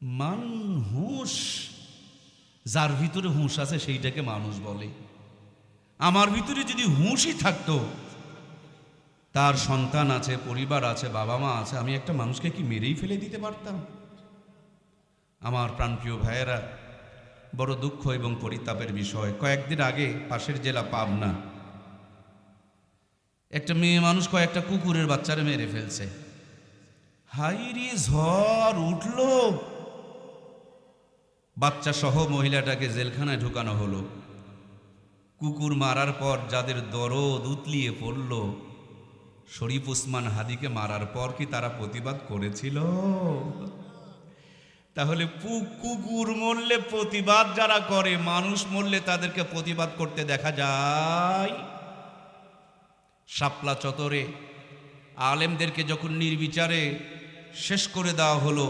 মানুষ, যার ভিতরে হুঁশ আছে সেইটাকে মানুষ বলে। আমার ভিতরে যদি হুঁশই থাকতো, তার সন্তান আছে, পরিবার আছে, বাবা মা আছে, আমি একটা মানুষকে কি মেরেই ফেলে দিতে পারতাম? আমার প্রাণপ্রিয় ভাইয়েরা, বড় দুঃখ এবং পরিতাপের বিষয়, কয়েকদিন আগে পাশের জেলা পাবনা একটা মেয়ে মানুষ কয়েকটা কুকুরের বাচ্চারে মেরে ফেলছে। হাইরে ঝড় উঠল, বাচ্চা সহ মহিলাটাকে জেলখানায় ঢুকানো হলো। কুকুর মারার পর যাদের দরদ উতলিয়ে পড়ল, শরীফ উসমান হাদিকে মারার পর কি তারা প্রতিবাদ করেছিল? তাহলে কুকুর মরলে প্রতিবাদ যারা করে, মানুষ মরলে তাদেরকে প্রতিবাদ করতে দেখা যায়? শাপলা চত্বরে আলেমদেরকে যখন নির্বিচারে শেষ করে দেওয়া হলো,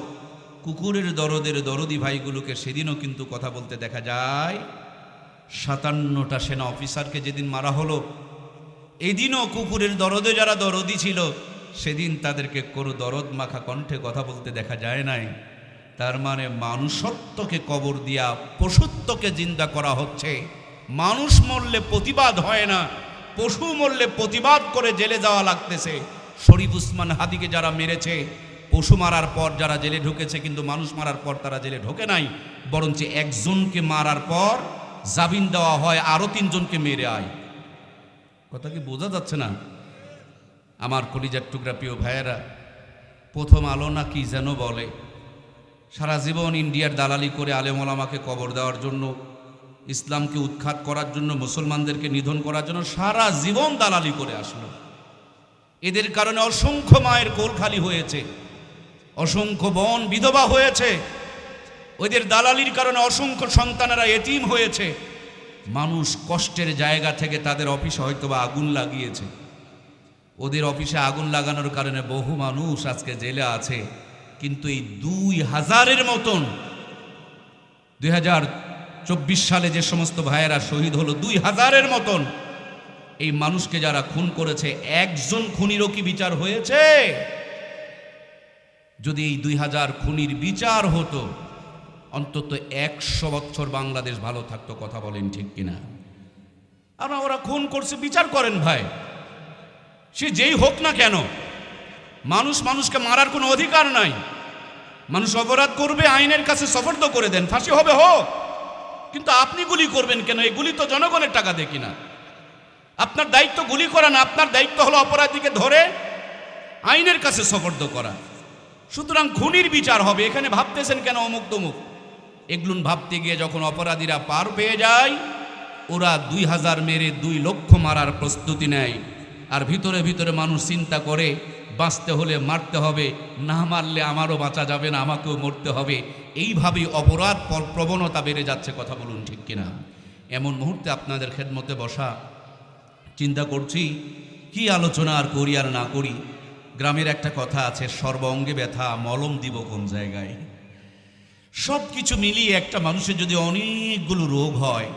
কুকুরের দরদের দরদি ভাইগুলোকে সেদিনও কিন্তু কথা বলতে দেখা যায়। 57টা সেনা অফিসারকে যেদিন মারা হলো, এদিনও কুকুরের দরদে যারা দরদি ছিল, সেদিন তাদেরকে কোনো দরদ মাখা কণ্ঠে কথা বলতে দেখা যায় নাই। তার মানে মানুষত্বকে কবর দিয়া পশুত্বকে জিন্দা করা হচ্ছে। মানুষ মরলে প্রতিবাদ হয় না, পশু মরলে প্রতিবাদ করে জেলে যাওয়া লাগতেছে। শরীফ উসমান হাদিকে যারা মেরেছে, পশু মারার পর যারা জেলে ঢুকেছে, কিন্তু মানুষ মারার পর তারা জেলে ঢোকে নাই, বরঞ্চ একজনকে মারার পর জামিন দেওয়া হয়, আরো 3 জনকে মেরে আয়। কথা কি বোঝা যাচ্ছে না? আমার কলিজার টুকরা প্রিয় ভাইয়েরা, প্রথম আলো না কি যেন বলে, সারা জীবন ইন্ডিয়ার দালালি করে আলেম ওলামাকে কবর দেওয়ার জন্য, ইসলামকে উৎখাত করার জন্য, মুসলমানদেরকে নিধন করার জন্য সারা জীবন দালালি করে আসলো। এদের কারণে অসংখ্য মায়ের কোল খালি হয়েছে, অসংখ্য বোন বিধবা হয়েছে, ওদের দালালির কারণে অসংখ্য সন্তানেরা এতিম হয়েছে। মানুষ কষ্টের জায়গা থেকে তাদের অফিসে হয়তোবা আগুন লাগিয়েছে, ওদের অফিসে আগুন লাগানোর কারণে বহু মানুষ আজকে জেলে আছে। কিন্তু এই 2000-এর মতন 2024 সালে যে সমস্ত ভাইয়েরা শহীদ হলো, 2000-এর মতন এই মানুষকে যারা খুন করেছে, একজন খুনিরও কি বিচার হয়েছে? যদি এই 2000 খুনির বিচার হতো, অন্তত 100 বছর বাংলাদেশ ভালো থাকতো। কথা বলেন ঠিক কিনা? আর ওরা খুন করছে, বিচার করেন ভাই, সে যেই হোক না কেন। মানুষকে মারার কোনো অধিকার নাই। মানুষ অপরাধ করবে, আইনের কাছে সফর্দ করে দেন, ফাঁসি হবে হোক। কিন্তু আপনি গুলি করবেন কেন? এই গুলি তো জনগণের টাকা দিয়ে কিনা। আপনার দায়িত্ব গুলি করা না, আপনার দায়িত্ব হলো অপরাধীকে ধরে আইনের কাছে সফর্দ করা। সুতরাং খুনির বিচার হবে। এখানে ভাবতেছেন কেন অমুক তমুক? এগুলো ভাবতে গিয়ে যখন অপরাধীরা পার পেয়ে যায়, ওরা 2000 মেরে 2 লক্ষ মারার প্রস্তুতি নেয়। আর ভিতরে ভিতরে মানুষ চিন্তা করে, বাঁচতে হলে মারতে হবে, না মারলে আমারও বাঁচা যাবে না, আমাকেও মরতে হবে। এইভাবেই অপরাধ প্রবণতা বেড়ে যাচ্ছে। কথা বলুন ঠিক কিনা? এমন মুহূর্তে আপনাদের খেদমতে বসা, চিন্তা করছি কি আলোচনা আর করি আর না করি। গ্রামের একটা কথা আছে, সর্বাঙ্গে ব্যথা মলম দিব কোন জায়গায়। সব কিছু মিলিয়ে একটা মানুষের যদি অনেকগুলো রোগ হয়,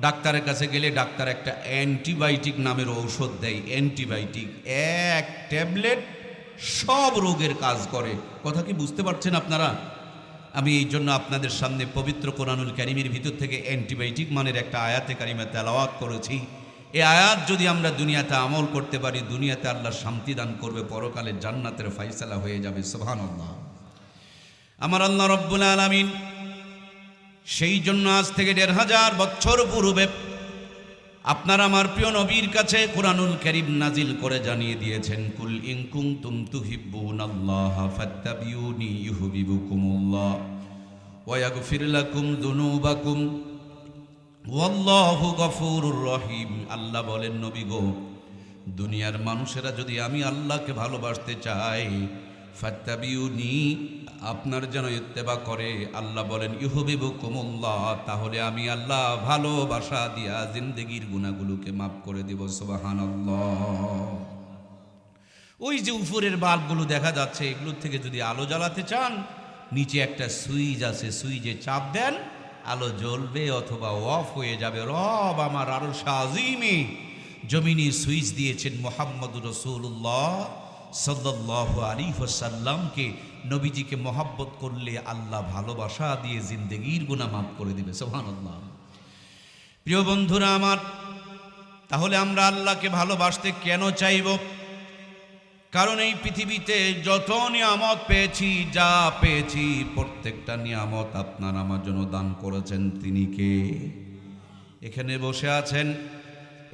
ডাক্তারের কাছে গেলে ডাক্তার একটা অ্যান্টিবায়োটিক নামের ঔষধ দেয়। অ্যান্টিবায়োটিক, এক ট্যাবলেট সব রোগের কাজ করে। কথা কি বুঝতে পারছেন আপনারা? আমি এই জন্য আপনাদের সামনে পবিত্র কোরআনুল কারীমের ভিতর থেকে অ্যান্টিবায়োটিক মানের একটা আয়াতে কারিমা তেলাওয়াত করেছি। এই আয়াত যদি আমরা দুনিয়াতে আমল করতে পারি, দুনিয়াতে আল্লাহ শান্তি দান করবে, পরকালে জান্নাতের ফায়সালা হয়ে যাবে। সুবহানাল্লাহ। আমার আল্লাহ রব্বুল আলামিন সেই জন্য আজ থেকে 1500 বছর পূর্বে আপনার আমার প্রিয় নবীর কাছে কোরআনুল কারীম নাজিল করে জানিয়ে দিয়েছেন, কুল ইন কুনতুম তুহিব্বুনাল্লাহা ফাত্তাবিউনি ইউহিব্বুকুমুল্লাহ ওয়া ইয়াগফির লাকুম যুনুবাকুম ওয়াল্লাহু গফুরুর রহিম। আল্লাহ বলেন, নবী গো, দুনিয়ার মানুষেরা যদি আমি আল্লাহকে ভালোবাসতে চায়, ফাত্তাবিউনি, আপনার যেন ইত্তেবা করে। আল্লাহ বলেন ইউহিব্বুকুমুল্লাহ, তাহলে আমি আল্লাহ ভালোবাসা দিয়া জিন্দেগির গুনাহগুলোকে মাফ করে দেব। সুবহানাল্লাহ। ওই যে উপরের বাল্বগুলো দেখা যাচ্ছে, এগুলোর থেকে যদি আলো জ্বালাতে চান, নিচে একটা সুইচ আছে, সুইচে চাপ দেন, আলো জ্বলবে অথবা অফ হয়ে যাবে। রব আমার আরশ আজিমে জমিনে সুইচ দিয়েছেন মুহাম্মদুর রাসূলুল্লাহ সাল্লাল্লাহু আলাইহি ওয়াসাল্লামকে নবীজিকে মহাব্বত করলে আল্লাহ ভালোবাসা দিয়ে জিন্দেগির গুনাহ মাফ করে দিবে। সুবহানাল্লাহ। প্রিয় বন্ধুরা আমার, তাহলে আমরা আল্লাহকে ভালোবাসতে কেন চাইব? কারণ এই পৃথিবীতে যত নিয়ামত পেয়েছি, যা পেয়েছি, প্রত্যেকটা নিয়ামত আপনার আমার জন্য দান করেছেন তিনি কে? এখানে বসে আছেন,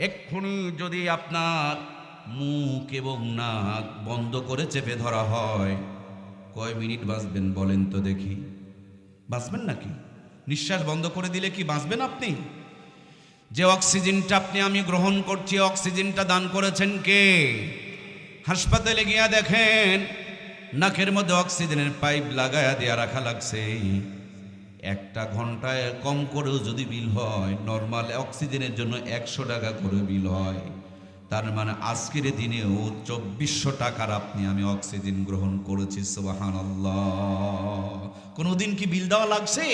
এক্ষুনি যদি আপনার মুখ এবং নাক বন্ধ করে চেপে ধরা হয়, কয় মিনিট বাঁচবেন বলেন তো দেখি? বাঁচবেন নাকি? নিঃশ্বাস বন্ধ করে দিলে কি বাঁচবেন আপনি? যে অক্সিজেনটা আপনি আমি গ্রহণ করছি, অক্সিজেনটা দান করেছেন কে? হাসপাতালে গিয়া দেখেন নাকের মধ্যে অক্সিজেনের পাইপ লাগায়া দেয়া রাখা লাগছে। একটা ঘন্টায় কম করেও যদি বিল হয়, নর্মাল অক্সিজেনের জন্য 100 টাকা করে বিল হয়। তার মানে আজকের দিনেও 2400 টাকার আপনি আমি অক্সিজেন গ্রহণ করেছি। সুবহানাল্লাহ। কোনোদিন কি বিল দেওয়া লাগছে?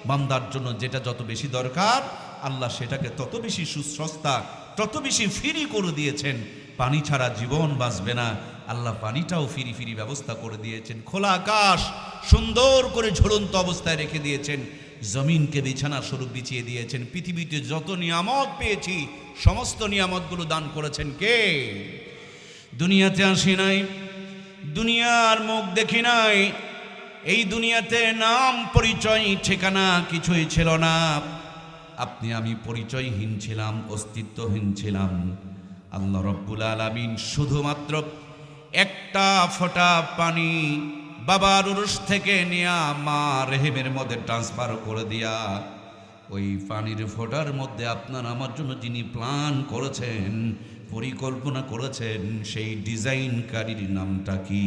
বান্দার জন্য যেটা যত বেশি দরকার, আল্লাহ সেটাকে তত বেশি সুসস্তা, তত বেশি ফ্রি করে দিয়েছেন। পানি ছাড়া জীবন বাঁচবে না, আল্লাহ পানিটাও ফ্রি ফ্রি ব্যবস্থা করে দিয়েছেন। খোলা আকাশ সুন্দর করে ঝুলন্ত অবস্থায় রেখে দিয়েছেন, জমিনকে বিছানা স্বরূপ বিছিয়ে দিয়েছেন। পৃথিবীতে যত নিয়ামত পেয়েছি, সমস্ত নিয়ামতগুলো দান করেছেন কে? দুনিয়াতে আসি নাই, দুনিয়ার মুখ দেখি নাই, এই দুনিয়াতে নাম পরিচয় ঠিকানা কিছুই ছিল না। আপনি আমি পরিচয়হীন ছিলাম, অস্তিত্বহীন ছিলাম। আল্লাহ রব্বুল আলামিন শুধুমাত্র একটা ফোঁটা পানি বাবার উরুস থেকে নিয়ে মা রেহেমের মধ্যে ট্রান্সফার করে দিয়া, ওই পানির ফোঁটার মধ্যে আপনার আমার জন্য যিনি প্ল্যান করেছেন, পরিকল্পনা করেছেন, সেই ডিজাইনকারীর নামটা কি?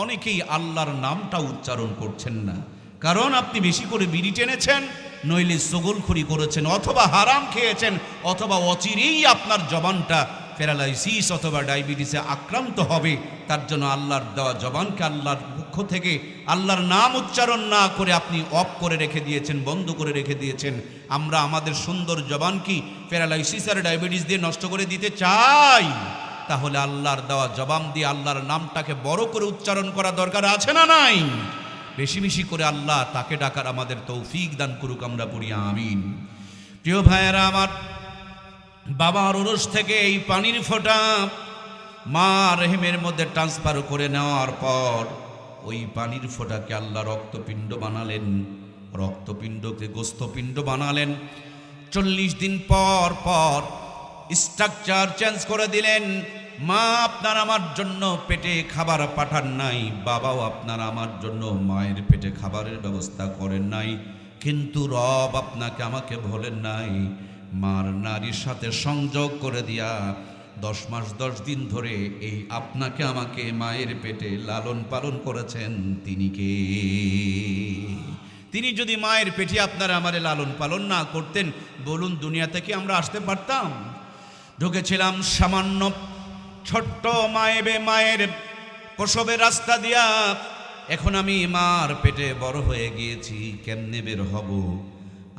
অনেকেই আল্লাহর নামটা উচ্চারণ করছেন না, কারণ আপনি বেশি করে বিড়ি টেনেছেন, নইলে সগলখড়ি করেছেন, অথবা হারাম খেয়েছেন, অথবা অচিরেই আপনার জবানটা প্যারালাইসিস অথবা ডায়াবেটিসে আক্রান্ত হবে। তার জন্য আল্লাহর দেওয়া জবানকে আল্লাহর পক্ষ থেকে আল্লাহর নাম উচ্চারণ না করে আপনি অফ করে রেখে দিয়েছেন, বন্ধ করে রেখে দিয়েছেন। আমরা আমাদের সুন্দর জবান কি প্যারালাইসিস আর ডায়াবেটিস দিয়ে নষ্ট করে দিতে চাই? তাহলে আল্লাহর দেওয়া জবান দিয়ে আল্লাহর নামটাকে বড় করে উচ্চারণ করা দরকার আছে না নাই? বেশি বেশি করে আল্লাহ তাকে ডাকার আমাদের তৌফিক দান করুক, আমরা পড়ি আমিন। প্রিয় ভাইয়েরা আমার, বাবার উরুস থেকে এই পানির ফোঁটা মা রেহেমের মধ্যে ট্রান্সফার করে নেওয়ার পর ওই পানির ফোঁটাকে আল্লাহ রক্তপিণ্ড বানালেন, রক্তপিণ্ডকে গোস্তপিণ্ড বানালেন। 40 দিন পর পর স্ট্রাকচার চেঞ্জ করে দিলেন। মা আপনার আমার জন্য পেটে খাবার পাঠান নাই, বাবাও আপনার আমার জন্য মায়ের পেটে খাবারের ব্যবস্থা করেন নাই, কিন্তু রব আপনাকে আমাকে ভোলেন নাই। মার নারীর সাথে সংযোগ করে দিয়া 10 মাস 10 দিন ধরে এই আপনাকে আমাকে মায়ের পেটে লালন পালন করেছেন তিনি কে? তিনি যদি মায়ের পেটে আপনারা আমারে লালন পালন না করতেন, বলুন দুনিয়া থেকে আমরা আসতে পারতাম? ঢুকেছিলাম সামান্য ছোট্ট মায়ের প্রসবের রাস্তা দিয়া, এখন আমি মার পেটে বড় হয়ে গিয়েছি, কেমনে বের হব?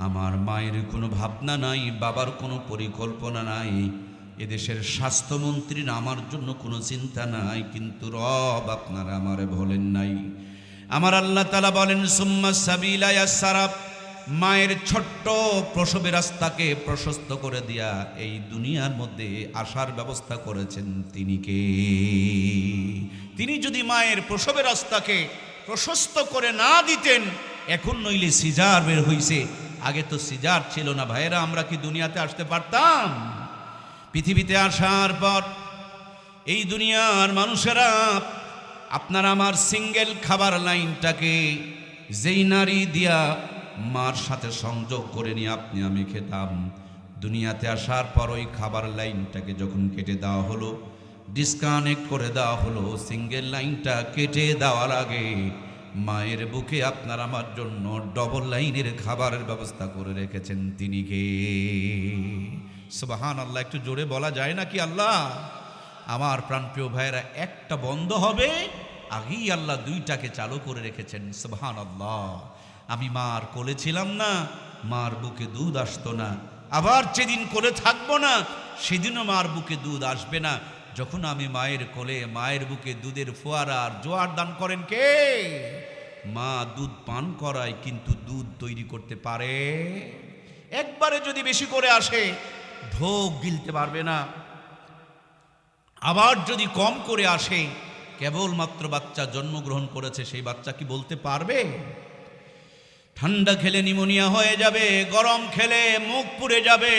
আমার মায়ের কোনো ভাবনা নাই, বাবার কোনো পরিকল্পনা নাই, এদেশের স্বাস্থ্যমন্ত্রীর আমার জন্য কোনো চিন্তা নাই, কিন্তু রব আপনারা আমারে বলেন নাই। আমার আল্লাহ তাআলা বলেন সুম্মা সাবিলা ইয়াসসারা, মায়ের ছোট্ট প্রসবের রাস্তাকে প্রশস্ত করে দিয়া এই দুনিয়ার মধ্যে আসার ব্যবস্থা করেছেন তিনি কে? তিনি যদি মায়ের প্রসবের রাস্তাকে প্রশস্ত করে না দিতেন, এখন নইলে সিজার বের হইছে, আগে তো সিজার ছিল না ভাইয়েরা, আমরা কি দুনিয়াতে আসতে পারতাম? পৃথিবীতে আসার পর এই দুনিয়ার মানুষেরা আপনার আমার সিঙ্গেল খাবার লাইনটাকে যেই নারী দিয়া মার সাথে সংযোগ করে নিয়ে আপনি আমি খেতাম, দুনিয়াতে আসার পর ওই খাবার লাইনটাকে যখন কেটে দেওয়া হলো, ডিসকানেক্ট করে দেওয়া হলো, সিঙ্গেল লাইনটা কেটে দেওয়ার আগে মায়ের বুকে আপনার আমার জন্য ডবল লাইনের খাবারের ব্যবস্থা করে রেখেছেন তিনি কে? সুবহানাল্লাহ। একটু জোরে বলা যায় নাকি আল্লাহ? আমার প্রাণপ্রিয় ভাইয়েরা, একটা বন্ধ হবে আগেই আল্লাহ দুইটাকে চালু করে রেখেছেন। সুবহানাল্লাহ। আমি মার কোলে ছিলাম না, মার বুকে দুধ আসতো না, আবার যেদিন কোলে থাকবো না সেদিনও মার বুকে দুধ আসবে না। যখন আমি মায়ের কোলে, মায়ের বুকে দুধের ফোয়ারা আর জোয়ার দান করেন কে? মা দুধ পান করায়, কিন্তু দুধ তৈরি করতে পারে? একবারে যদি বেশি করে আসে ঢোক গিলতে পারবে না, আবার যদি কম করে আসে, কেবলমাত্র বাচ্চা জন্মগ্রহণ করেছে সেই বাচ্চা কি বলতে পারবে? ঠান্ডা খেলে নিউমোনিয়া হয়ে যাবে, গরম খেলে মুখ পুড়ে যাবে।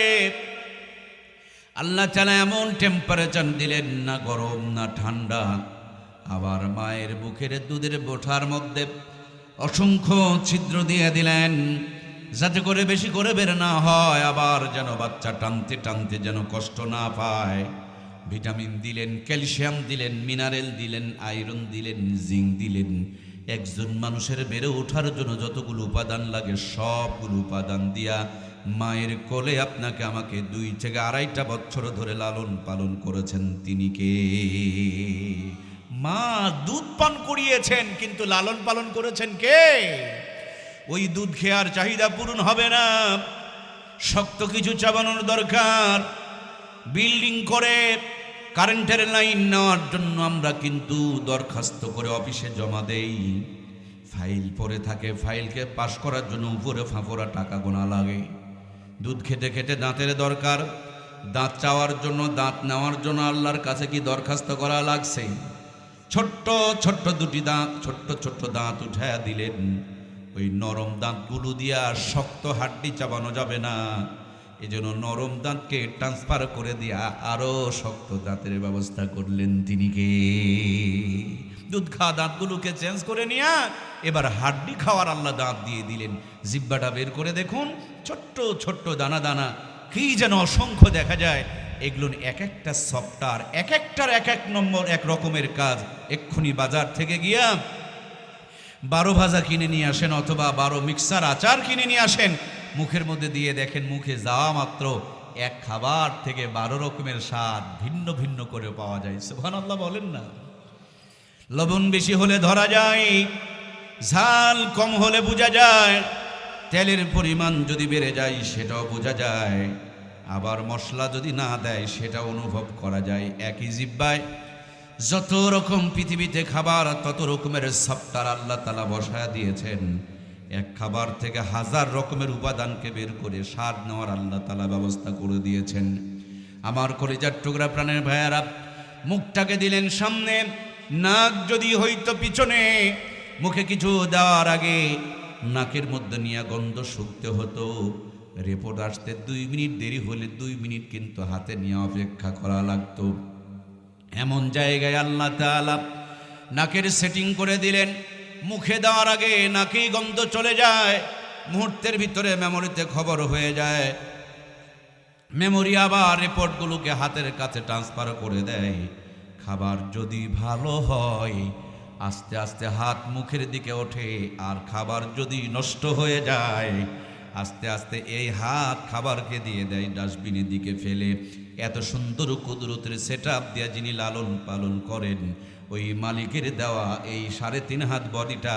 আল্লাহ তাআলা এমন টেম্পারেচার দিলেন, না গরম না ঠান্ডা। আবার মায়ের বুকের দুধের বোঠার মধ্যে অসংখ্য ছিদ্র দিয়ে দিলেন, যাতে করে বেশি করে বের না হয়, আবার যেন বাচ্চা টানতে টানতে যেন কষ্ট না পায়। ভিটামিন দিলেন, ক্যালসিয়াম দিলেন, মিনারেল দিলেন, আয়রন দিলেন, জিঙ্ক দিলেন। একজন মানুষের বেড়ে ওঠার জন্য যতগুলো উপাদান লাগে সবগুলো উপাদান দিয়া মায়ের কোলে আপনাকে আমাকে 2 থেকে 2.5 বছর ধরে লালন পালন করেছেন। তিনি কে? মা দুধ পান করিয়েছেন, কিন্তু লালন পালন করেছেন কে? ওই দুধ খেয়ে আর চাহিদা পূরণ হবে না, শক্ত কিছু চাবানোর দরকার। বিল্ডিং করে কারেন্টের লাইন নেওয়ার জন্য আমরা কিন্তু দরখাস্ত করে অফিসে জমা দেই, ফাইল পড়ে থাকে, ফাইলকে পাস করার জন্য উপরে ফাঁপড়া টাকা গোনা লাগে। দুধ খেতে খেতে দাঁতের দরকার, দাঁত চাওয়ার জন্য, দাঁত নেওয়ার জন্য আল্লাহর কাছে কি দরখাস্ত করা লাগছে? ছোট্ট ছোট্ট 2টি দাঁত, ছোট্ট ছোট্ট দাঁত উঠায়া দিলেন। ওই নরম দাঁতগুলো দিয়া শক্ত হাড্ডি চাবানো যাবে না, এজন্য নরম দাঁতকে ট্রান্সফার করে দিয়া আরো শক্ত দাঁতের ব্যবস্থা করলেন। তিনি কে? দুধ খাওয়া দাঁতগুলোকে চেঞ্জ করে নিয়া এবার হাড্ডি খাওয়ার আল্লাহ দাঁত দিয়ে দিলেন। জিব্বাটা বের করে দেখুন, ছোট্ট ছোট্ট দানা দানা, কি যেন অসংখ্য দেখা যায়। এগুলো এক একটা সফটওয়্যার, এক একটার এক এক নম্বর এক রকমের কাজ। এক্ষুনি বাজার থেকে গিয়া 12 ভাজা কিনে নিয়ে আসেন, অথবা 12 মিক্সার আচার কিনে নিয়ে আসেন, মুখের মধ্যে দিয়ে দেখেন, মুখে যাওয়া মাত্র এক খাবার থেকে 12 রকমের স্বাদ ভিন্ন ভিন্ন করে পাওয়া যায়। সুবহানাল্লাহ বলেন না? লবণ বেশি হলে ধরা যায়, ঝাল কম হলে বোঝা যায়, তেলের পরিমাণ যদি বেড়ে যায় সেটাও বোঝা যায়, আবার মশলা যদি না দেয় সেটা অনুভব করা যায়। একই জিহ্বায় যত রকম পৃথিবীতে খাবার, তত রকমের সফটওয়্যার আল্লাহ তাআলা বসায়া দিয়েছেন। এক খাবার থেকে 1000 রকমের উপাদানকে বের করে স্বাদ নেওয়ার আল্লাহ তাআলা ব্যবস্থা করে দিয়েছেন। আমার কলিজার টুকরা প্রাণের ভাইয়ারা, মুখটাকে দিলেন সামনে, নাক যদি হইতো পিছনে, মুখে কিছু দেওয়ার আগে নাকের মধ্যে নিয়ে গন্ধ শুকতে হতো। রিপোর্ট আসতে 2 মিনিট দেরি হলে 2 মিনিট কিন্তু হাতে নিয়ে অপেক্ষা করা লাগতো। এমন জায়গায় আল্লাহ তাআলা নাকের সেটিং করে দিলেন, মুখে দেওয়ার আগে নাকেই গন্ধ চলে যায়, মুহূর্তের ভিতরে মেমোরিতে খবর হয়ে যায়, মেমোরি আবার রিপোর্টগুলোকে হাতের কাছে ট্রান্সফার করে দেয়। খাবার যদি ভালো হয় আস্তে আস্তে হাত মুখের দিকে ওঠে, আর খাবার যদি নষ্ট হয়ে যায় আস্তে আস্তে এই হাত খাবারকে দিয়ে দেয় ডাস্টবিনের দিকে ফেলে। এত সুন্দর কুদরতের সেটআপ দিয়ে যিনি লালন পালন করেন, ওই মালিকের দেওয়া এই 3.5 হাত বডিটা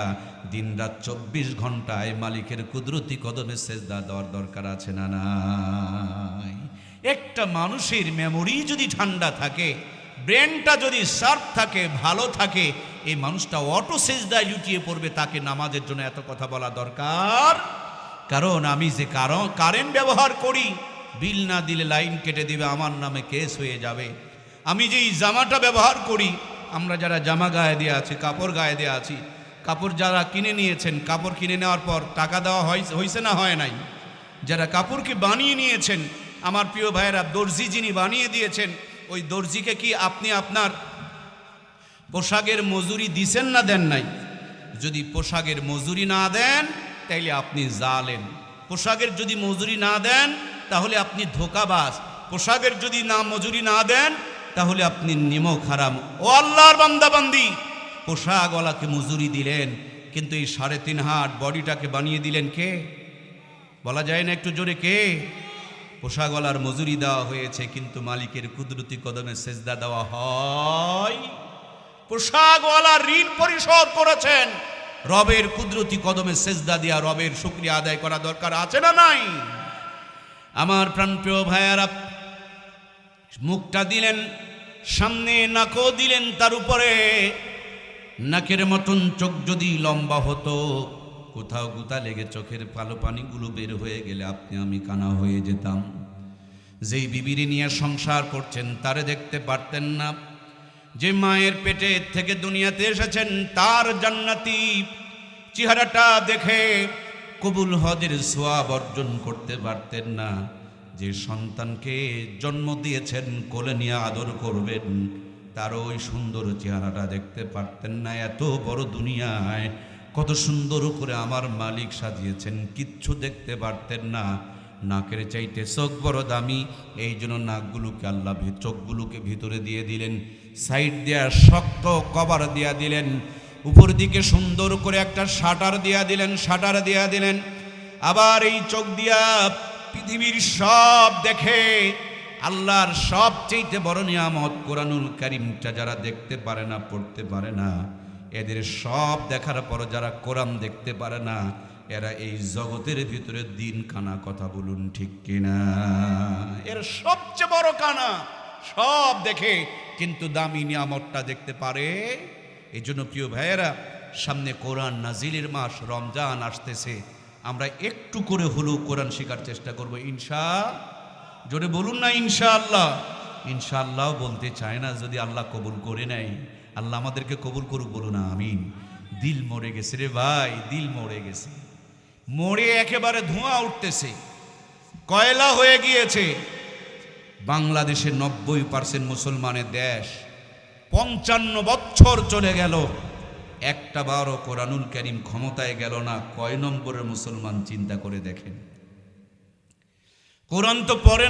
দিন রাত 24 ঘন্টায় মালিকের কুদরতি কদমে সেজদা দেওয়ার দরকার আছে না নাই? একটা মানুষের মেমোরি যদি ঠান্ডা থাকে, ব্রেনটা যদি শার্প থাকে, ভালো থাকে, এই মানুষটা অটো সেজদায় লুটিয়ে পড়বে। তাকে নামাজের জন্য এত কথা বলা দরকার? কারণ আমি যে কারেন্ট ব্যবহার করি, বিল না দিলে লাইন কেটে দিবে, আমার নামে কেস হয়ে যাবে। আমি যেই জামাটা ব্যবহার করি, আমরা যারা জামা গায়ে দিয়ে আছি, কাপড় গায়ে দিয়ে আছি, কাপড় যারা কিনে নিয়েছেন, কাপড় কিনে নেওয়ার পর টাকা দেওয়া হয়েছে না হয় নাই? যারা কাপড়কে বানিয়ে নিয়েছেন, আমার প্রিয় ভাইয়েরা, দর্জি যিনি বানিয়ে দিয়েছেন, ওই দর্জিকে কি আপনি আপনার পোশাকের মজুরি দিছেন না দেন নাই? যদি পোশাকের মজুরি না দেন তাইলে আপনি জালেম। পোশাকের যদি মজুরি না দেন তাহলে আপনি ধোঁকাবাজ। পোশাকের যদি মজুরি না দেন তাহলে আপনি নিমক হারাম। ও আল্লাহর বান্দা বান্দি, পোশাকওয়ালাকে মজুরি দিলেন, কিন্তু এই 3.5 হাত বডিটাকে বানিয়ে দিলেন কে? বলা যায় না একটু জোরে কে? পোশাকওয়ালার মজুরি দেওয়া হয়েছে, কিন্তু মালিকের কুদরতি কদমে সেজদা দেওয়া হয়। পোশাকওয়ালা ঋণ পরিশোধ করেছেন, রবের কুদরতি কদমে সেজদা দিয়া রবের শুকরিয়া আদায় করা দরকার আছে না নাই? আমার প্রাণপ্রিয় ভাইয়ারা, মুখটা দিলেন সামনে নাকও দিলেন, তার উপরে নাকের মতন চোখ যদি লম্বা হতো, কোথাও গুতা লেগে চোখের কালো পানিগুলো বের হয়ে গেলে আপনি আমি কানা হয়ে যেতাম। যেই বিবিরে নিয়ে সংসার করছেন তারে দেখতে পারতেন না। যে মায়ের পেটে থেকে দুনিয়াতে এসেছেন তার জান্নাতি চেহারাটা দেখে কবুল হজের সওয়াব অর্জন করতে পারতেন না। যে সন্তানকে জন্ম দিয়েছেন কোলে নিয়ে আদর করবেন তার ওই সুন্দর চেহারাটা দেখতে পারতেন না। এত বড় দুনিয়ায় কত সুন্দর করে আমার মালিক সাজিয়েছেন, কিচ্ছু দেখতে পারতেন না। নাকের চাইতে চোখ বড় দামি, এই জন্য নাকগুলোকে আল্লাহ চোখগুলোকে ভিতরে দিয়ে দিলেন, সাইড দেয়া শক্ত কভার দিয়া দিলেন, উপর দিকে সুন্দর করে একটা শাটার দিয়া দিলেন। আবার এই চোখ দিয়া পৃথিবীর সব দেখে। আল্লাহর সবচেয়ে বড় নিয়ামত কোরআনুল কারীমটা যারা দেখতে পারে না, পড়তে পারে না, এদের সব দেখার পর যারা কোরআন দেখতে পারে না, এরা এই জগতের ভিতরে দিন কানা। কথা বলুন ঠিক কিনা? এর সবচেয়ে বড় কানা, সব দেখে কিন্তু দামি নিয়ামতটা দেখতে পারে। এই জন্য প্রিয় ভাইয়েরা, সামনে কোরআন নাজিলের মাস রমজান আসতেছে, আমরা একটু করে হলেও কোরআন শেখার চেষ্টা করব জোরে বলুন না ইনশাআল্লাহ। ইনশাআল্লাহ বলতে চায় না, যদি আল্লাহ কবুল করে নেয়, আল্লাহ আমাদেরকে কবুল করুক, বলুন আমিন। দিল মরে গেছে রে ভাই, দিল মরে গেছে, মরে একেবারে ধোঁয়া উঠতেছে, কয়লা হয়ে গিয়েছে। বাংলাদেশে 90% মুসলমানের দেশ, 55 বছর চলে গেল, একটা বারও কোরআনুল কারীম ক্ষমতায় গেল না। কয় নম্বরের মুসলমান চিন্তা করে দেখেন। কোরআন তো পড়ে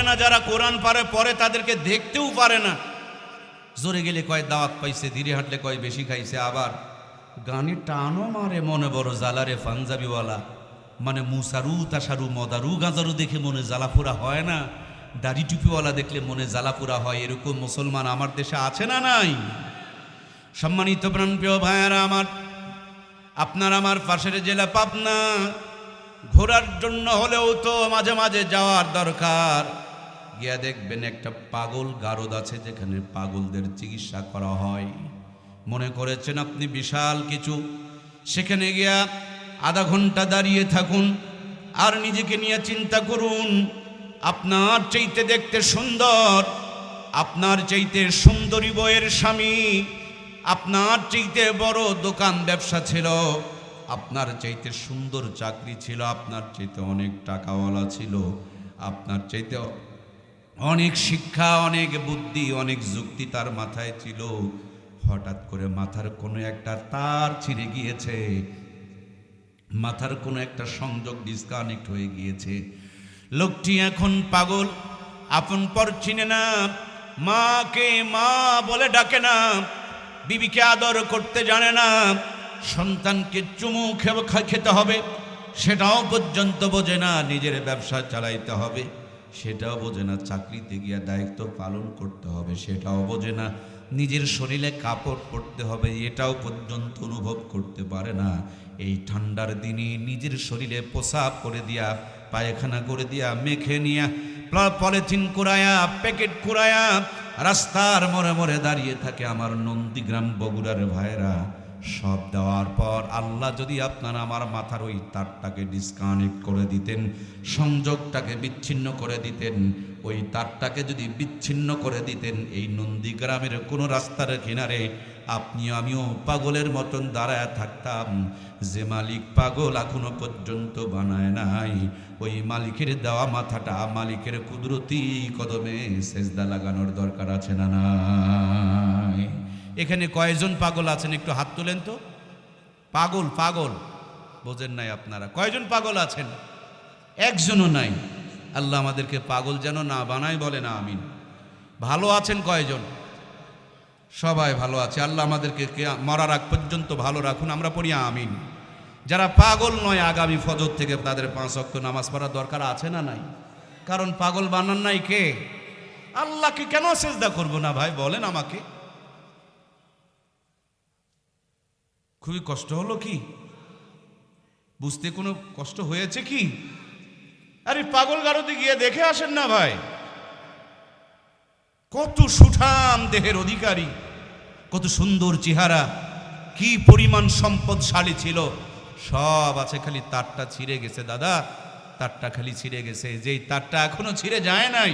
না, যারা কোরআন পড়ে তাদেরকে দেখতেও পারে না। জোরে গেলে কয় দাওয়াত পাইছে, ধীরে হাঁটলে কয় বেশি খাইছে। আবার গানে টানও মারে, মনে বড় জালারে পাঞ্জাবিওয়ালা, মানে মুসারু তাসারু মদারু গাজারু দেখে মনে জ্বালাপোড়া হয় না, দাড়ি টুপিওয়ালা দেখলে মনে জ্বালাপোড়া হয়। এরকম মুসলমান আমার দেশে আছে না নাই? সম্মানিত প্রাণপ্রিয় ভাইয়েরা আমার, আপনার আমার পাশের জেলা পাবনা, ঘোরার জন্য হলেও তো মাঝে মাঝে যাওয়ার দরকার। গিয়া দেখবেন একটা পাগল গারদ আছে, যেখানে পাগলদের চিকিৎসা করা হয়। মনে করেছেন আপনি বিশাল কিছু, সেখানে গিয়া আধা ঘন্টা দাঁড়িয়ে থাকুন, আর নিজেকে নিয়ে চিন্তা করুন, আপনার চাইতে দেখতে সুন্দর, আপনার চাইতে সুন্দরী বইয়ের স্বামী, আপনার চাইতে বড় দোকান ব্যবসা ছিল, আপনার চাইতে সুন্দর চাকরি ছিল, আপনার চাইতে অনেক টাকাওয়ালা ছিল, আপনার চাইতে অনেক শিক্ষা, অনেক বুদ্ধি, অনেক যুক্তি তার মাথায় ছিল। হঠাৎ করে মাথার কোনো একটা তার ছিঁড়ে গিয়েছে, মাথার কোনো একটা সংযোগ ডিসকানেক্ট হয়ে গিয়েছে। লোকটি এখন পাগল, আপন পর চিনে না, মাকে মা বলে ডাকে না, বিবিকে আদর করতে জানে না, সন্তানকে চুমু খেতে হবে সেটাও পর্যন্ত বোঝে না, নিজের ব্যবসা চালাইতে হবে সেটাও বোঝে না, চাকরিতে গিয়ে দায়িত্ব পালন করতে হবে সেটাও বোঝে না, নিজের শরীরে কাপড় পরতে হবে এটাও পর্যন্ত অনুভব করতে পারে না। এই ঠান্ডার দিনে নিজের শরীরে পোশাক করে দিয়া, পায়খানা করে দিয়া, মেখে নিয়া, পলিথিন কুড়ায়া, প্যাকেট কুড়ায়া রাস্তার মোড়ে মোড়ে দাঁড়িয়ে থাকে আমার নন্দীগ্রাম বগুড়ার ভাইরা। সব দেওয়ার পর আল্লাহ যদি আপনার আমার মাথার ওই তারটাকে ডিসকানেক্ট করে দিতেন, সংযোগটাকে বিচ্ছিন্ন করে দিতেন, ওই তারটাকে যদি বিচ্ছিন্ন করে দিতেন, এই নন্দীগ্রামের কোনো রাস্তার কিনারে আপনিও আমিও পাগলের মতন দাঁড়ায় থাকতাম। যে মালিক পাগল এখনো পর্যন্ত বানায় নাই, ওই মালিকের দেওয়া মাথাটা মালিকের কুদরতি কদমে সেজদা লাগানোর দরকার আছে না নাই? এখানে কয়জন পাগল আছেন একটু হাত তোলেন তো। পাগল পাগল বোঝেন নাই আপনারা? কয়জন পাগল আছেন? একজনও নাই। আল্লাহ আমাদেরকে পাগল যেন না বানায়, বলে না আমিন। ভালো আছেন কয়জন? সবাই ভালো আছে। আল্লাহ আমাদেরকে মরার আগ পর্যন্ত ভালো রাখুন, আমরা পড়ি আমিন। যারা পাগল নয়, আগামী ফজর থেকে তাদের 5 ওয়াক্ত নামাজ পড়ার দরকার আছে না নাই? কারণ পাগল বানান নাই কে? আল্লাহকে কেন সেজদা করব না ভাই বলেন আমাকে? খুবই কষ্ট হলো কি? বুঝতে কোনো কষ্ট হয়েছে কি? আরে পাগল গারদে গিয়ে দেখে আসেন না ভাই। কত সুঠাম দেহের অধিকারী, কত সুন্দর চেহারা, কি পরিমাণ সম্পদশালী ছিল। সব আছে, খালি তারটা ছিঁড়ে গেছে দাদা, তারটা খালি ছিঁড়ে গেছে। যেই তারটা এখনো ছিঁড়ে যায় নাই,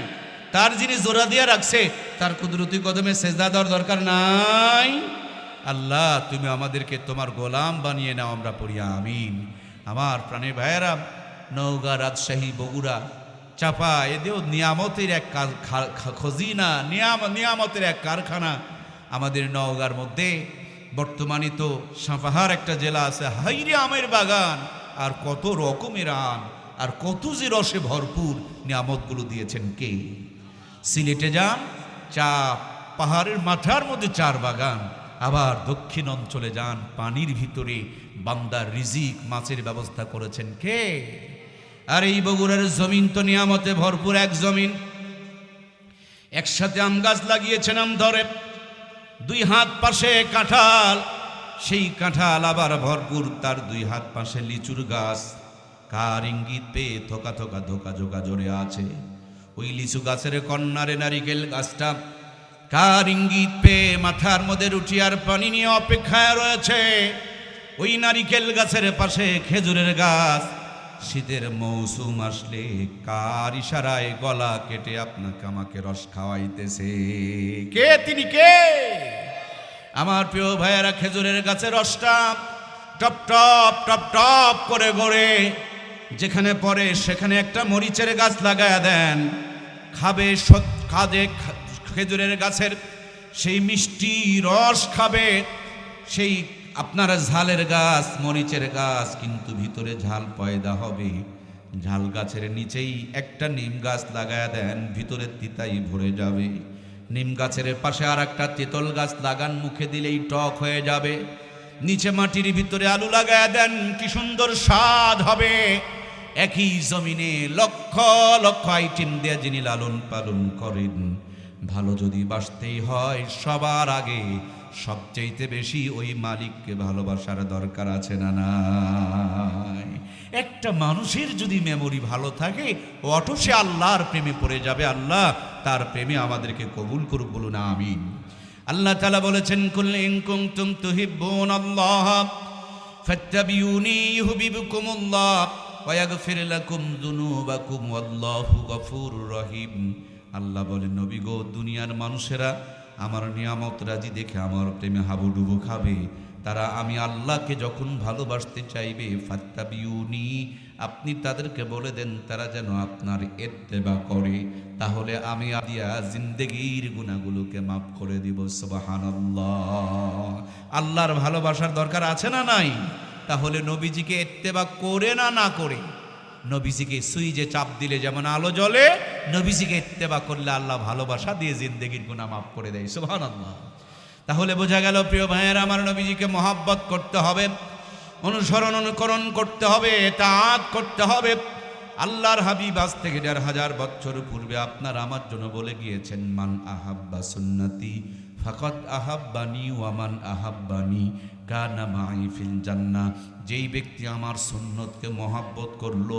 তার যিনি জোড়া দিয়া রাখছে, তার কুদরতি কদমে সেজদা দেওয়ার দরকার নাই। আল্লাহ, তুমি আমাদেরকে তোমার গোলাম বানিয়ে নাও, আমরা পড়ি আমিন। আমার প্রাণের ভাইয়েরা, নওগাঁ, রাজশাহী, বগুড়া, চাপা, এদেও নিয়ামতের এক খজিনা, নিয়ামতের এক কারখানা। আমাদের নওগাঁর মধ্যে বর্তমানে তো সাপাহার একটা জেলা আছে, হাইরে আমের বাগান, আর কত রকমের আম, আর কত যে রসে ভরপুর। নিয়ামতগুলো দিয়েছেন কে? সিলেটে যান, চা, পাহাড়ের মাথার মধ্যে চার বাগান। আবার দক্ষিণ অঞ্চলে যান, পানির ভিতরে বান্দার রিজিক, মাছের ব্যবস্থা করেছেন কে? আর এই বগুড়ার জমিন তো নিয়ামতে ভরপুর এক জমিন। একসাথে আম গাছ লাগিয়েছেন, আম ধরে, দুই হাত পাশে কাঁঠাল, সেই কাঁঠাল আবার ভরপুর, তার দুই হাত পাশে লিচুর গাছ। কার ইঙ্গিত পেয়ে থোকা থোকা ধোকা জোকা জোরে আছে? ওই লিচু গাছের কন্যারে নারিকেল গাছটা কার ইঙ্গিত পেয়ে মাথার মধ্যে রুটি আর পানি নিয়ে অপেক্ষায় রয়েছে? ওই নারিকেল গাছের পাশে খেজুরের গাছ। শীতের মৌসুম আসলে কার ইশারায় গলা কেটে আপনাকে আমাকে রস খাওয়াইতেছে? কে তিনি? কে? আমার প্রিয় ভাইয়েরা, খেজুরের গাছের রসটা টপ টপ টপ টপ করে গড়ে যেখানে পড়ে সেখানে একটা মরিচের গাছ লাগায়া দেন। খাবে খেজুরের গাছের সেই মিষ্টি রস খাবে। সেই আপনার ঝালের গাছ, মরিচের গাছ, কিন্তু ভিতরে ঝাল পয়দা হবে। ঝাল গাছের নিচেই একটা নিম গাছ লাগায়া দেন, ভিতরে তিতাই ভরে যাবে। নিম গাছের পাশে আর একটা তেঁতুল গাছ লাগান, মুখে দিলেই টক হয়ে যাবে। নিচে মাটির ভিতরে আলু লাগায়া দেন, কি সুন্দর স্বাদ হবে। একই জমিনে লক্ষ লক্ষ আইটেম দিয়ে যিনি লালন পালন করেন। ভালো যদি বাসতেই হয়, সবার আগে সবচাইতে বেশি ওই মালিককে ভালোবাসার দরকার আছে না নাই? একটা মানুষের যদি মেমোরি ভালো থাকে, অটো সে আল্লাহর প্রেমে পড়ে যাবে। আল্লাহ তার প্রেমে আমাদেরকে কবুল করুক, বলুন আমিন। আল্লাহ তাআলা বলেছেন, কুল ইন কুনতুম তুহিব্বুনাল্লাহ ফাত্তাবিউনি ইউহিব্বুকুমুল্লাহ ওয়া ইয়াগফির লাকুম যুনুবাকুম ওয়াল্লাহু গফুরুর রহিম। আল্লাহ বলেন, নবী গো, দুনিয়ার মানুষেরা আমার নিয়ামত রাজি দেখে আমার প্রেমে হাবুডুবু খাবে। তারা আমি আল্লাহকে যখন ভালোবাসতে চাইবে, ফাত্তাবিউনি, আপনি তাদেরকে বলে দেন তারা যেন আপনার ইত্তেবা করে, তাহলে আমি আদিয়া জিন্দেগির গুনাহগুলোকে মাফ করে দিব। সুবহানাল্লাহ। আল্লাহর ভালোবাসার দরকার আছে না নাই? তাহলে নবীজিকে ইত্তেবা করে না করে, নবীজিকে সুইচে চাপ দিলে যেমন আলো জ্বলে, নবীজিকে ইত্তেবা করলে আল্লাহ ভালোবাসা দিয়ে জিন্দেগির গুনাহ মাফ করে দেয়। সুবহানাল্লাহ। তাহলে বোঝা গেল প্রিয় ভাইয়েরা, আমার নবীজিকে মহব্বত করতে হবে, অনুসরণ অনুকরণ করতে হবে, তাআত করতে হবে। আল্লাহর হাবিব আজ থেকে ১৫০০ বছর পূর্বে আপনার আমার জন্য বলে গিয়েছেন, মান আহাব্বা সুন্নতি ফাকাদ আহাব্বানি ওয়া মান আহাব্বানি কানা মাই ফিল জান্নাহ। যেই ব্যক্তি আমার সুন্নতকে মহব্বত করলো,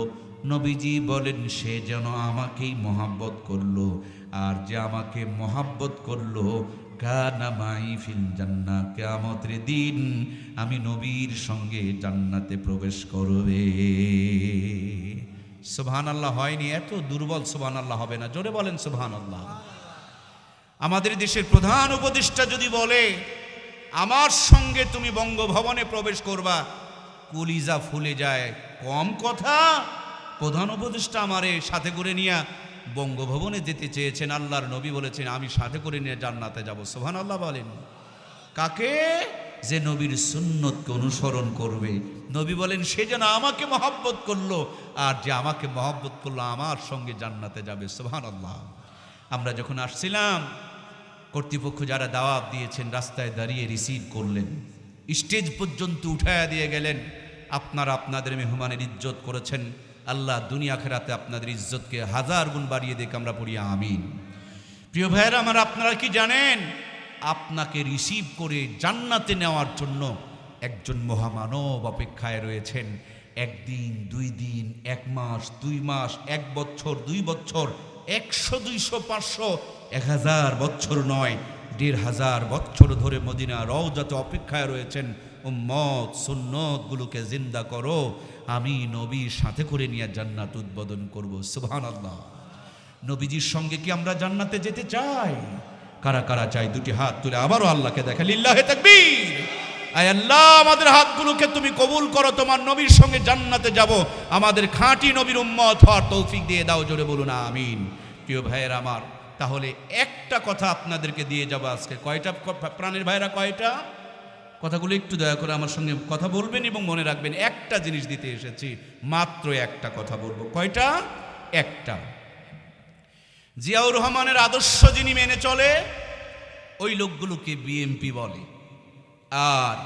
নবীজি বলেন সে যেন আমাকেই মহব্বত করলো, আর যে আমাকে মহব্বত করলো কানা মাই ফিল জান্নাহ, কিয়ামতের দিন আমি নবীর সঙ্গে জান্নাতে প্রবেশ করবে। সুবহানাল্লাহ। হয়নি? এত দুর্বল সুবহানাল্লাহ হবে না, জোরে বলেন সুবহানাল্লাহ। আমাদের দেশের প্রধান উপদেষ্টা যদি বলে আমার সঙ্গে তুমি বঙ্গভবনে প্রবেশ করবা, কলিজা ফুলে যায়। কম কথা? প্রধান উপদেষ্টা আমারে সাথে করে নিয়ে বঙ্গভবনে যেতে চেয়েছেন, আল্লাহর নবী বলেছেন আমি সাথে করে নিয়ে জান্নাতে যাব। সুবহানাল্লাহ বলেন। কাকে? যে নবীর সুন্নতকে অনুসরণ করবে। নবী বলেন সে যেন আমাকে মহব্বত করলো, আর যে আমাকে মহব্বত করলো আমার সঙ্গে জান্নাতে যাবে। সুবহানাল্লাহ। আমরা যখন আসছিলাম, কর্তৃপক্ষ যারা দাওয়াত দিয়েছেন রাস্তায় দাঁড়িয়ে রিসিভ করলেন, স্টেজ পর্যন্ত উঠায়া দিয়ে গেলেন। আপনারা আপনাদের মেহমানের ইজ্জত করেছেন, আল্লাহ দুনিয়া আখিরাতে আপনাদের ইজ্জতকে 1000 গুণ বাড়িয়ে দেখ, আমরা পড়ি আমিন। প্রিয় ভাইয়েরা আমার, আপনারা কি জানেন আপনাকে রিসিভ করে জান্নাতে নেওয়ার জন্য একজন মহামানব অপেক্ষায় রয়েছেন। 1 দিন 2 দিন, 1 মাস 2 মাস, 1 বছর 2 বছর, 100 200 500 1000 বছর নয়, 1500 বছর ধরে মদিনা রওজাতে অপেক্ষায় রয়েছেন। উম্মত সুন্নতগুলোকে জিন্দা করো, আমি নবীর সাথে করে নিয়ে জান্নাত উদ্বোধন করব। সুবহানাল্লাহ। নবীজির সঙ্গে কি আমরা জান্নাতে যেতে চাই? কারা কারা চাই দুটি হাত তুলে আবারও আল্লাহকে দেখা, লিল্লাহে তাকবীর। আয় আল্লাহ, আমাদের হাতগুলোকে তুমি কবুল করো, তোমার নবীর সঙ্গে জান্নাতে যাব, আমাদের খাঁটি নবীর উম্মত হওয়ার তৌফিক দিয়ে দাও, জোরে বলুন আমিন। প্রিয় ভাইয়ের আমার, তাহলে একটা কথা আপনাদেরকে দিয়ে যাব আজকে। কয়টা প্রাণের ভাইরা, কয়টা? কথাগুলো একটু দয়া করে আমার সঙ্গে কথা বলবেন এবং মনে রাখবেন, একটা জিনিস দিতে এসেছি, মাত্র একটা কথা বলবো। কয়টা? একটা। জিয়াউর রহমানের আদর্শ যিনি মেনে চলে, ওই লোকগুলোকে বিএমপি বলে। আর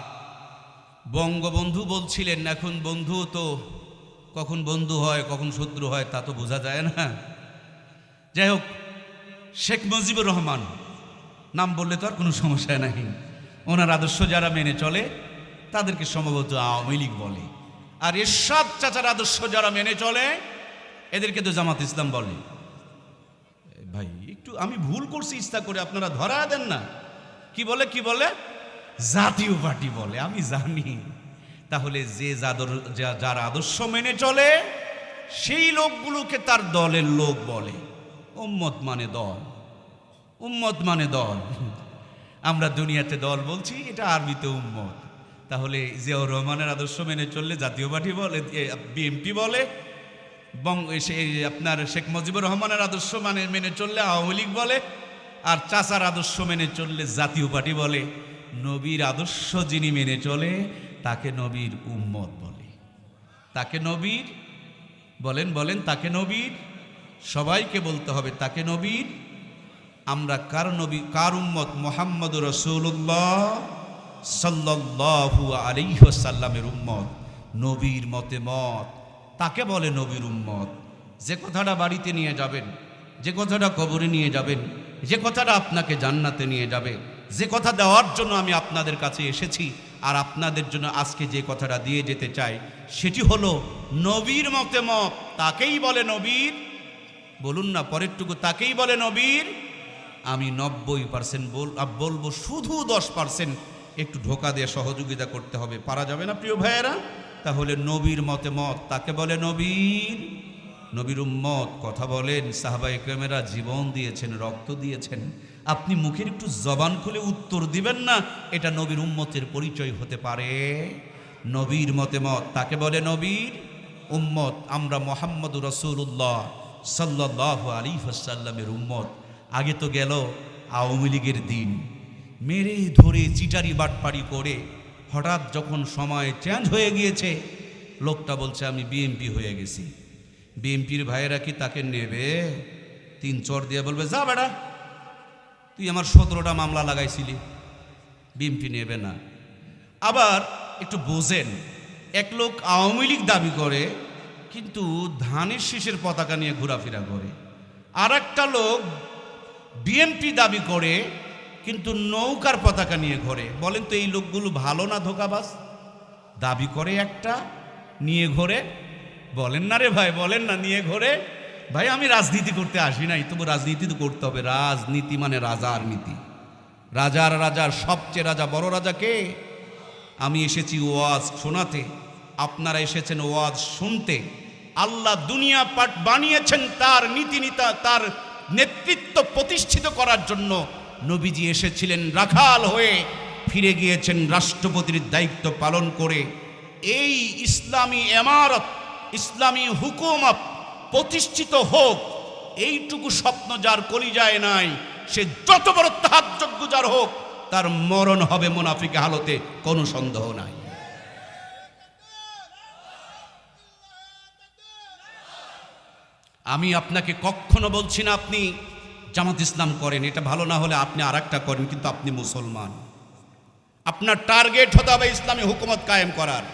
বঙ্গবন্ধু বলছিলেন, এখন বন্ধু তো কখন বন্ধু হয় কখন শত্রু হয় তা তো বোঝা যায় না। যাই হোক, শেখ মুজিবুর রহমান নাম বললে তো আর কোনো সমস্যা নাই। ওনার আদর্শ যারা মেনে চলে তাদেরকে সম্ভবত আওয়ামী লীগ বলে। আর এরশাদ চাচার আদর্শ যারা মেনে চলে এদেরকে তো জামাত ইসলাম বলে। ভাই একটু আমি ভুল করছি ইচ্ছা করে, আপনারা ধরা দেন না। কি বলে? কি বলে? জাতীয় পার্টি বলে। আমি জানি। তাহলে যে যার আদর্শ মেনে চলে সেই লোকগুলোকে তার দলের লোক বলে। উম্মত মানে দল, উম্মত মানে দল। আমরা দুনিয়াতে দল বলছি, এটা আরবিতে উম্মত। তাহলে জিয়াউর রহমানের আদর্শ মেনে চললে জাতীয় পার্টি বলে, বিএনপি বলে। আপনার শেখ মুজিবুর রহমানের আদর্শ মেনে চললে আওয়ামী লীগ বলে। আর চাচার আদর্শ মেনে চললে জাতীয় পার্টি বলে। নবীর আদর্শ যিনি মেনে চলে তাকে নবীর উম্মত বলে। তাকে নবীর বলেন, বলেন তাকে নবীর, সবাইকে বলতে হবে তাকে নবীর। আমরা কার নবী, কার উম্মত? মুহাম্মদুর রাসূলুল্লাহ সাল্লাল্লাহু আলাইহি ওয়াসাল্লামের উম্মত। নবীর মতে মত তাকে বলে নবীর উম্মত। যে কথাটা বাড়িতে নিয়ে যাবেন, যে কথাটা কবরে নিয়ে যাবেন, যে কথাটা আপনাকে জান্নাতে নিয়ে যাবে, যে কথা দেওয়ার জন্য আমি আপনাদের কাছে এসেছি, আর আপনাদের জন্য আজকে যে কথাটা দিয়ে যেতে চাই সেটি হলো নবীর মতে মত। তাকেই বলে নবীর, বলুন না পরেরটুকু, তাকেই বলে নবীর। আমি 90% বলবো, শুধু 10% একটু ঢোকা দিয়ে সহযোগিতা করতে হবে। পারা যাবে না প্রিয় ভাইয়েরা? তাহলে নবীর মতে মত তাকে বলে নবীর। নবীর উম্মত কথা বলেন, সাহাবায়ে কেরামেরা জীবন দিয়েছেন, রক্ত দিয়েছেন। আপনি মুখের একটু জবান খুলে উত্তর দিবেন না, এটা নবীর উম্মতের পরিচয় হতে পারে? নবীর মতে মত তাকে বলে নবীর উম্মত। আমরা মুহাম্মদুর রাসূলুল্লাহ সাল্লাল্লাহু আলাইহি ওয়াসাল্লামের উম্মত। আগে তো গেল আওয়ামী লীগের দিন, মেরে ধরে চিটারি বাটপাড়ি করে হঠাৎ যখন সময় চেঞ্জ হয়ে গিয়েছে, লোকটা বলছে আমি বিএমপি হয়ে গেছি। বিএমপির ভাইয়েরা কি তাকে নেবে? 3 চর দিয়ে বলবে, যা বেটা, তুই আমার 17টা মামলা লাগাইছিলি। বিএমপি নেবে না। আবার একটু বোঝেন, এক লোক আওয়ামী লীগ দাবি করে কিন্তু ধানের শীষের পতাকা নিয়ে ঘোরাফেরা করে। আর একটা লোক বিএমপি দাবি করে কিন্তু নৌকার পতাকা নিয়ে ঘোরে। বলেন তো এই লোকগুলো ভালো না ধোঁকাবাজ? দাবি করে একটা, নিয়ে ঘোরে। বলেন না রে ভাই, বলেন না, নিয়ে ঘোরে। ভাই আমি রাজনীতি করতে আসি নাই, তবু রাজনীতি তো করতে হবে। রাজনীতি মানে রাজার নীতি। রাজার রাজার সবচেয়ে রাজা, বড় রাজা কে? আমি এসেছি ওয়াজ শোনাতে, আপনারা এসেছেন ওয়াজ শুনতে। আল্লাহ দুনিয়া পাঠ বানিয়েছেন তার নীতিনিতা, তার নেতৃত্ব প্রতিষ্ঠিত করার জন্য। নবীজি এসেছিলেন রাখাল হয়ে, ফিরে গিয়েছেন রাষ্ট্রপতির দায়িত্ব পালন করে। এই ইসলামী ইমারত, ইসলামী হুকুমত প্রতিষ্ঠিত হোক, এইটুকু স্বপ্ন যার কলিজায় নাই, সে যত বড় তাহাজ্জুদ গুজার হোক, তার মরণ হবে মুনাফিক হালতে, কোনো সন্দেহ নাই। আমি আপনাকে কখনো বলছি না আপনি জামাত ইসলাম করেন, এটা ভালো না হলে আপনি আর একটা করেন, কিন্তু আপনি মুসলমান। আপনার টার্গেট হতে হবে ইসলামী হুকুমত কায়েম করার।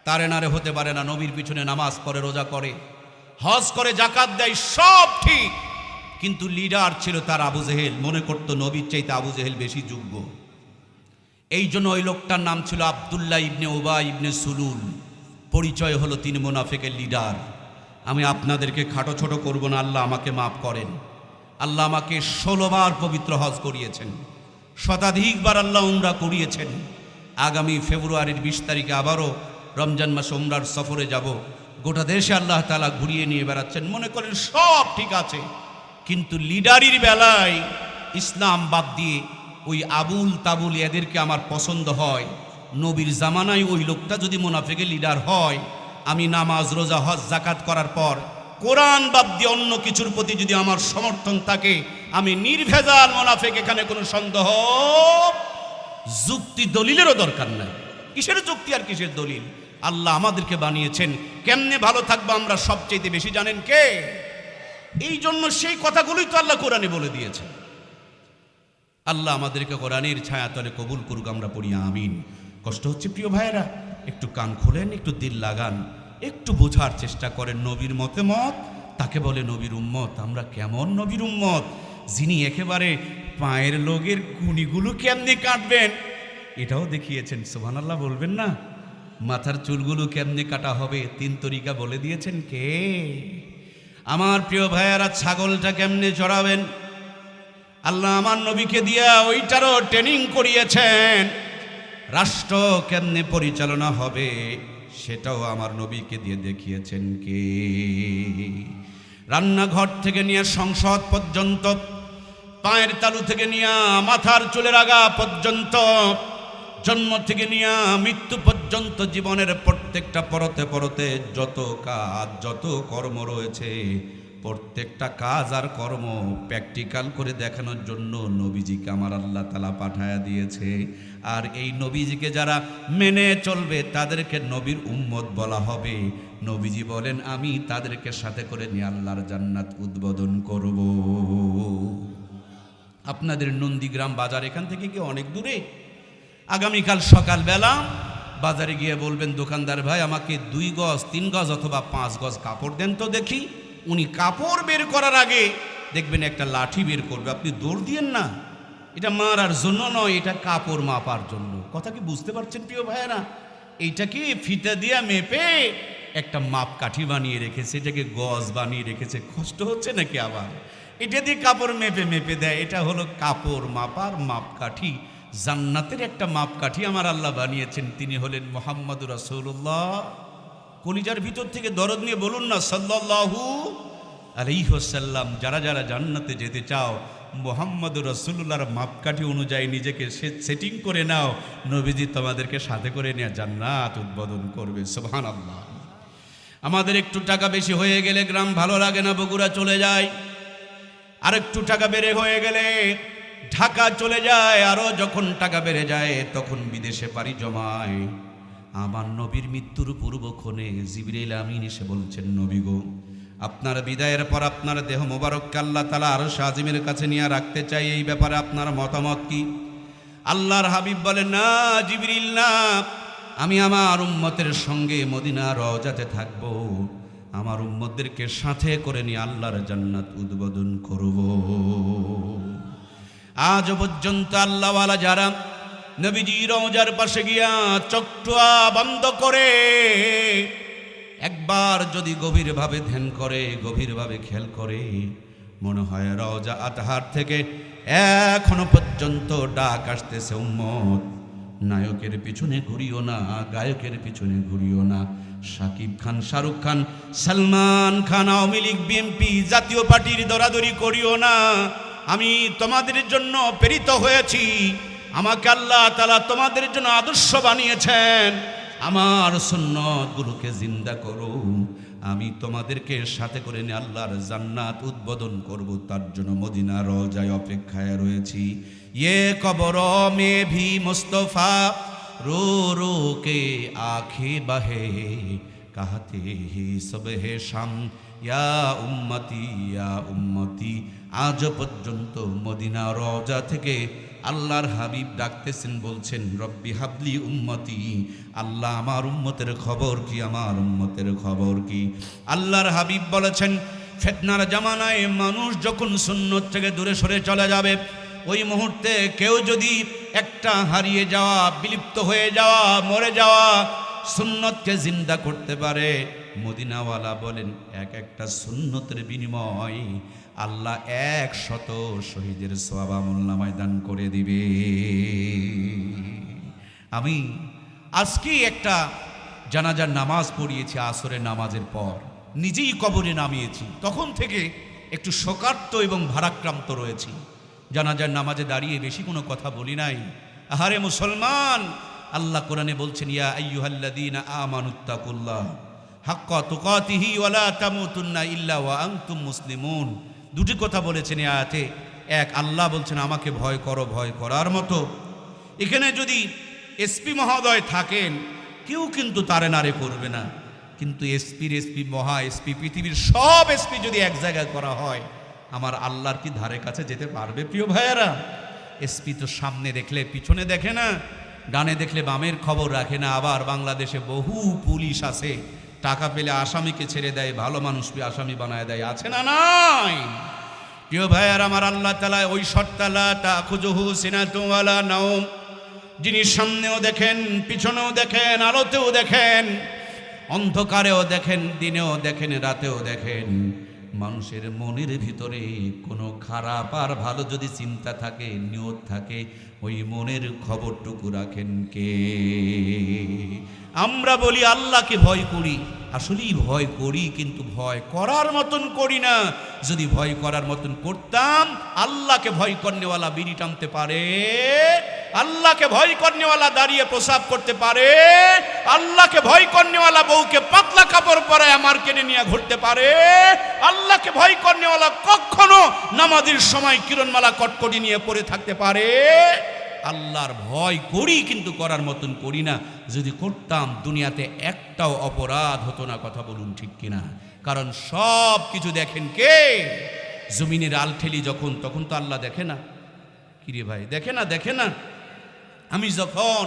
তারে নারে হতে পারে না। নবীর পিছনে নামাজ পড়ে, রোজা করে, হজ করে, জাকাত দেয়, সব ঠিক, কিন্তু লিডার ছিল তার আবু জেহেল। মনে করতো নবীর চাইতে আবু জেহেল বেশি যোগ্য। এই জন্য ওই লোকটার নাম ছিল আব্দুল্লাহ ইবনে উবাই ইবনে সুলুল। পরিচয় হলো তিনি মুনাফিকের লিডার। আমি আপনাদেরকে খাটো ছোট করব না, আল্লাহ আমাকে মাফ করেন। আল্লাহ আমাকে 16 বার পবিত্র হজ করিয়েছেন, শতাধিকবার আল্লাহ উমরা করিয়েছেন। আগামী ফেব্রুয়ারির 20 তারিখে আবারও রমজান মাসে উমরার সফরে যাব। গোটা দেশে আল্লাহ তাআলা ঘুরিয়ে নিয়ে বেড়াচ্ছেন। মনে করেন সব ঠিক আছে, কিন্তু লিডারির বেলায় ইসলাম বাদ দিয়ে ওই আবুল তাবুল এদেরকে আমার পছন্দ হয়। নবীর জামানায় ওই লোকটা যদি মুনাফিকের লিডার হয়, আমি নামাজ রোজা হজ জাকাত করার পর কোরআন বাদ দিয়ে অন্য কিছুর প্রতি যদি আমার সমর্থন থাকে, আমি নির্ভেজাল মুনাফিক, এখানে কোনো সন্দেহ যুক্তি দলিলেরও দরকার নাই। কিসের যুক্তি আর কিসের দলিল? আল্লাহ আমাদেরকে বানিয়েছেন, কেমনে ভালো থাকবো আমরা সবচেয়ে বেশি জানেন কে? এই জন্য সেই কথাগুলোই তো আল্লাহ কোরআনে বলে দিয়েছে। আল্লাহ আমাদেরকে কোরআনের ছায়াতলে কবুল করুক, আমরা পড়ি আমিন। কষ্ট হচ্ছে প্রিয় ভাইয়েরা, একটু কান খোলেন, একটু দিল লাগান, একটু বোঝার চেষ্টা করেন। নবীর মতামত তাকে বলে নবীর উম্মত। আমরা কেমন নবীর উম্মত? যিনি একেবারে পায়ের লোগের কুনিগুলো কেমনে কাটবেন এটাও দেখিয়েছেন। সুবহানাল্লাহ বলবেন না? মাথার চুলগুলো কেমনে কাটা হবে 3 তরিকা বলে দিয়েছেন কে? আমার প্রিয় ভাইয়েরা, ছাগলটা কেমনে চড়াবেন আল্লাহ আমার নবীকে দিয়া ওইটারও ট্রেনিং করিয়েছেন। রাষ্ট্র কেমনে পরিচালনা হবে সেটাও আমার নবীকে দিয়ে দেখিয়েছেন কে? রান্নাঘর থেকে নিয়ে সংসদ পর্যন্ত, পায়ের তালু থেকে নিয়ে মাথার চুলের আগা পর্যন্ত, জন্ম থেকে নিয়ে মৃত্যু পর্যন্ত জীবনের প্রত্যেকটা পরতে পরতে যত কাজ যত কর্ম রয়েছে, প্রত্যেকটা কাজ আর কর্ম প্র্যাকটিক্যাল করে দেখানোর জন্য নবীজিকে আমার আল্লাহ তাআলা পাঠায়া দিয়েছে। আর এই নবীজিকে যারা মেনে চলবে তাদেরকে নবীর উম্মত বলা হবে। নবীজি বলেন, আমি তাদেরকে সাথে করে নিয়ে আল্লাহর জান্নাত উদ্বোধন করব। আপনাদের নন্দীগ্রাম বাজার এখান থেকে কি অনেক দূরে? আগামীকাল সকালবেলা বাজারে গিয়ে বলবেন, দোকানদার ভাই আমাকে 2 গজ 3 গজ অথবা 5 গজ কাপড় দেন তো দেখি। উনি কাপড় বের করার আগে দেখবেন একটা লাঠি বের করবে। আপনি দৌড় দিয়েন না, এটা মারার জন্য নয়, এটা কাপড় মাপার জন্য। কথা কি বুঝতে পারছেন প্রিয় ভাইয়েরা? এইটাকে ফিতা দিয়া মেপে একটা মাপকাঠি বানিয়ে রেখেছে, এটাকে গজ বানিয়ে রেখেছে। কষ্ট হচ্ছে নাকি? আবার এটা দিয়ে কাপড় মেপে মেপে দেয়। এটা হলো কাপড় মাপার মাপকাঠি। জান্নাতের একটা মাপকাঠি আমার আল্লাহ বানিয়েছেন, তিনি হলেন মুহাম্মদুর রাসূলুল্লাহ। কলিজার ভিতর থেকে দরদ নিয়ে বলুন না সাল্লাল্লাহু আলাইহি ওয়াসাল্লাম। যারা যারা জান্নাতে যেতে চাও, মুহাম্মদুর রাসূলুল্লাহর মাপকাঠি অনুযায়ী নিজেকে সেটিং করে নাও। নবীজি তোমাদেরকে সাথে করে নিয়ে জান্নাত উদ্বোধন করবে। সুবহানাল্লাহ। আমাদের একটু টাকা বেশি হয়ে গেলে গ্রাম ভালো লাগে না, বগুড়া চলে যায়। আর একটু টাকা বেড়ে হয়ে গেলে ঢাকা চলে যায়। আরও যখন টাকা বেড়ে যায় তখন বিদেশে পাড়ি জমায়। আমার নবীর মৃত্যুর পূর্বক্ষণে জিবরাইল আমিন এসে বলছেন, নবী গো, আপনার বিদায়ের পর আপনার দেহ মোবারককে আল্লাহ তাআলা আরশ আজিমের কাছে নিয়ে রাখতে চাই, এই ব্যাপারে আপনার মতামত কি? আল্লাহর হাবিব বলেন, না জিবরিল না, আমি আমার উম্মতের সঙ্গে মদিনার রওজাতে থাকব, আমার উম্মতদেরকে সাথে করে নিয়ে আল্লাহর জান্নাত উদ্বোধন করব। আজ পর্যন্ত আল্লাহওয়ালা যারা নবীজি রওজার পাশে গিয়া চোখটা বন্ধ করে একবার যদি গভীরভাবে ধ্যান করে, গভীরভাবে খেয়াল করে, মনে হয় রওজা আতহার থেকে এখনো পর্যন্ত ডাক আসতেছে, উম্মত নায়কের পিছনে ঘুরিও না, গায়কের পিছনে ঘুরিও না। শাকিব খান, শাহরুখ খান, সালমান খান, আওয়ামী লীগ, বিএনপি, জাতীয় পার্টির দরাদরি করিও না। আমি তোমাদের জন্য প্রেরিত হয়েছি, আমাকে আল্লাহ তাআলা তোমাদের জন্য আদর্শ বানিয়েছেন। আমার সুন্নতগুলোকে জিন্দা করো, আমি তোমাদেরকে সাথে করে নিয়ে আল্লাহর জান্নাত উদ্বোধন করব। তার জন্য মদিনার রওজায় অপেক্ষায় রয়েছি। ये कब्रों में भी मुस्तफ़ा रो रो के आँखें बहे, कहते ही सुबह शाम या उम्मती। আজ পর্যন্ত মদিনা রওজা থেকে আল্লাহর হাবিব ডাকতেছেন, বলছেন, রব্বি হাবলি উম্মতি, আল্লাহ আমার উম্মতের খবর কি, আমার উম্মতের খবর কি? আল্লাহর হাবিব বলেছেন, ফিতনার জামানায় মানুষ যখন সুন্নত থেকে দূরে সরে চলে যাবে, ওই মুহূর্তে কেউ যদি একটা হারিয়ে যাওয়া, বিলুপ্ত হয়ে যাওয়া, মরে যাওয়া সুন্নতকে জিন্দা করতে পারে, মদিনাওয়ালা বলেন এক একটা সুন্নতের বিনিময় আল্লাহ 100 শহীদের সওয়াব আমলনামায় দান করে দিবে। আমি আজকে একটা জানাজার নামাজ পড়িয়েছি আসরের নামাজের পর, নিজেই কবরে নামিয়েছি। তখন থেকে একটু শোকার্ত এবং ভারাক্রান্ত রয়েছি। জানাজার নামাজে দাঁড়িয়ে বেশি কোনো কথা বলি নাই। আহারে মুসলমান, আল্লাহ কোরআনে বলছেন ইয়া আইয়ুহাল্লাযীনা আমানুত্তাকুল্লাহ হাক্কা তুকাতিহি ওয়া লা তামুতুন্না ইল্লা ওয়া আনতুম মুসলিমুন। দুটি কথা বলেছেন এই আয়াতে। এক, আল্লাহ বলছেন আমাকে ভয় করো, ভয় করার মতো। এখানে যদি এসপি মহোদয় থাকেন, কেউ কিন্তু তারে নারে করবে না। কিন্তু এসপি মহা এসপি, পৃথিবীর সব এসপি যদি এক জায়গায় করা হয়, আমার আল্লাহর কি ধারে কাছে যেতে পারবে প্রিয় ভাইয়েরা? এসপি তো সামনে দেখলে পিছনে দেখে না, ডানে দেখলে বামের খবর রাখে না। আবার বাংলাদেশে বহু পুলিশ আছে, টাকা পেলে আসামিকে ছেড়ে দেয়, ভালো মানুষকে আসামি বানায় দেয়, আছে না নাই? প্রিয় ভাইয়ার আমার, আল্লাহ তাআলা ওই শর্তালা তাখুযুহু সিনাতুন ওয়ালা নাওম, যিনি সামনেও দেখেন, পিছনেও দেখেন, আলোতেও দেখেন, অন্ধকারেও দেখেন, দিনেও দেখেন, রাতেও দেখেন। মানুষের মনের ভিতরে কোনো খারাপ আর ভালো যদি চিন্তা থাকে, নিয়ত থাকে, ওই মনের খবরটুকু রাখেন কে? আমরা বলি আল্লাহকে ভয় করি, আসলেই ভয় করি, কিন্তু ভয় করার মতন করি না। যদি ভয় করার মতন করতাম, আল্লাহকে ভয় করনেওয়ালা বিড়ি টানতে পারে, আল্লাহকে ভয় করনেওয়ালা দাঁড়িয়ে প্রসাব করতে পারে, আল্লাহকে ভয় করনেওয়ালা বউকে পাতলা কাপড় পরায় মার্কেটে নিয়ে ঘুরতে পারে, আল্লাহকে ভয় করনেওয়ালা কখনো নামাজের সময় কিরণমালা কটকটি নিয়ে পড়ে থাকতে পারে। আল্লাহর ভয় করি, কিন্তু করার মতন করি না। যদি করতাম, দুনিয়াতে একটাও অপরাধ হতো না। কথা বলুন ঠিক কিনা? কারণ সব কিছু দেখেন কে? জমিনের আলঠেলি যখন, তখন তো আল্লাহ দেখে না? কিরে ভাই, দেখে না? দেখে না? আমি যখন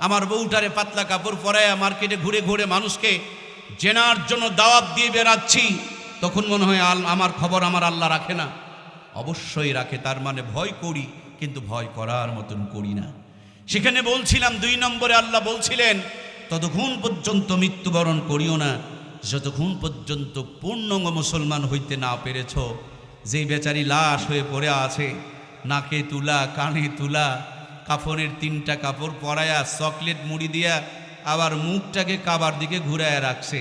আমার বউটারে পাতলা কাপড় পরায় মার্কেটে ঘুরে ঘুরে মানুষকে জেনার জন্য দাওয়াত দিয়ে বেড়াচ্ছি, তখন মনে হয় আমার খবর আমার আল্লাহ রাখে না? অবশ্যই রাখে। তার মানে ভয় করি, কিন্তু ভয় করার মতন করি না। সেখানে বলছিলাম 2 নম্বরে আল্লাহ বলছিলেন ততক্ষণ পর্যন্ত মৃত্যুবরণ করিও না যতক্ষণ পর্যন্ত পূর্ণাঙ্গ মুসলমান হইতে না পেরেছ। যেই বেচারি লাশ হয়ে পড়ে আছে, নাকে তুলা, কানে তুলা, কাফনের 3টা কাপড় পরায়া, চকলেট মুড়ি দিয়া, আবার মুখটাকে কাবার দিকে ঘুরায়া রাখছে।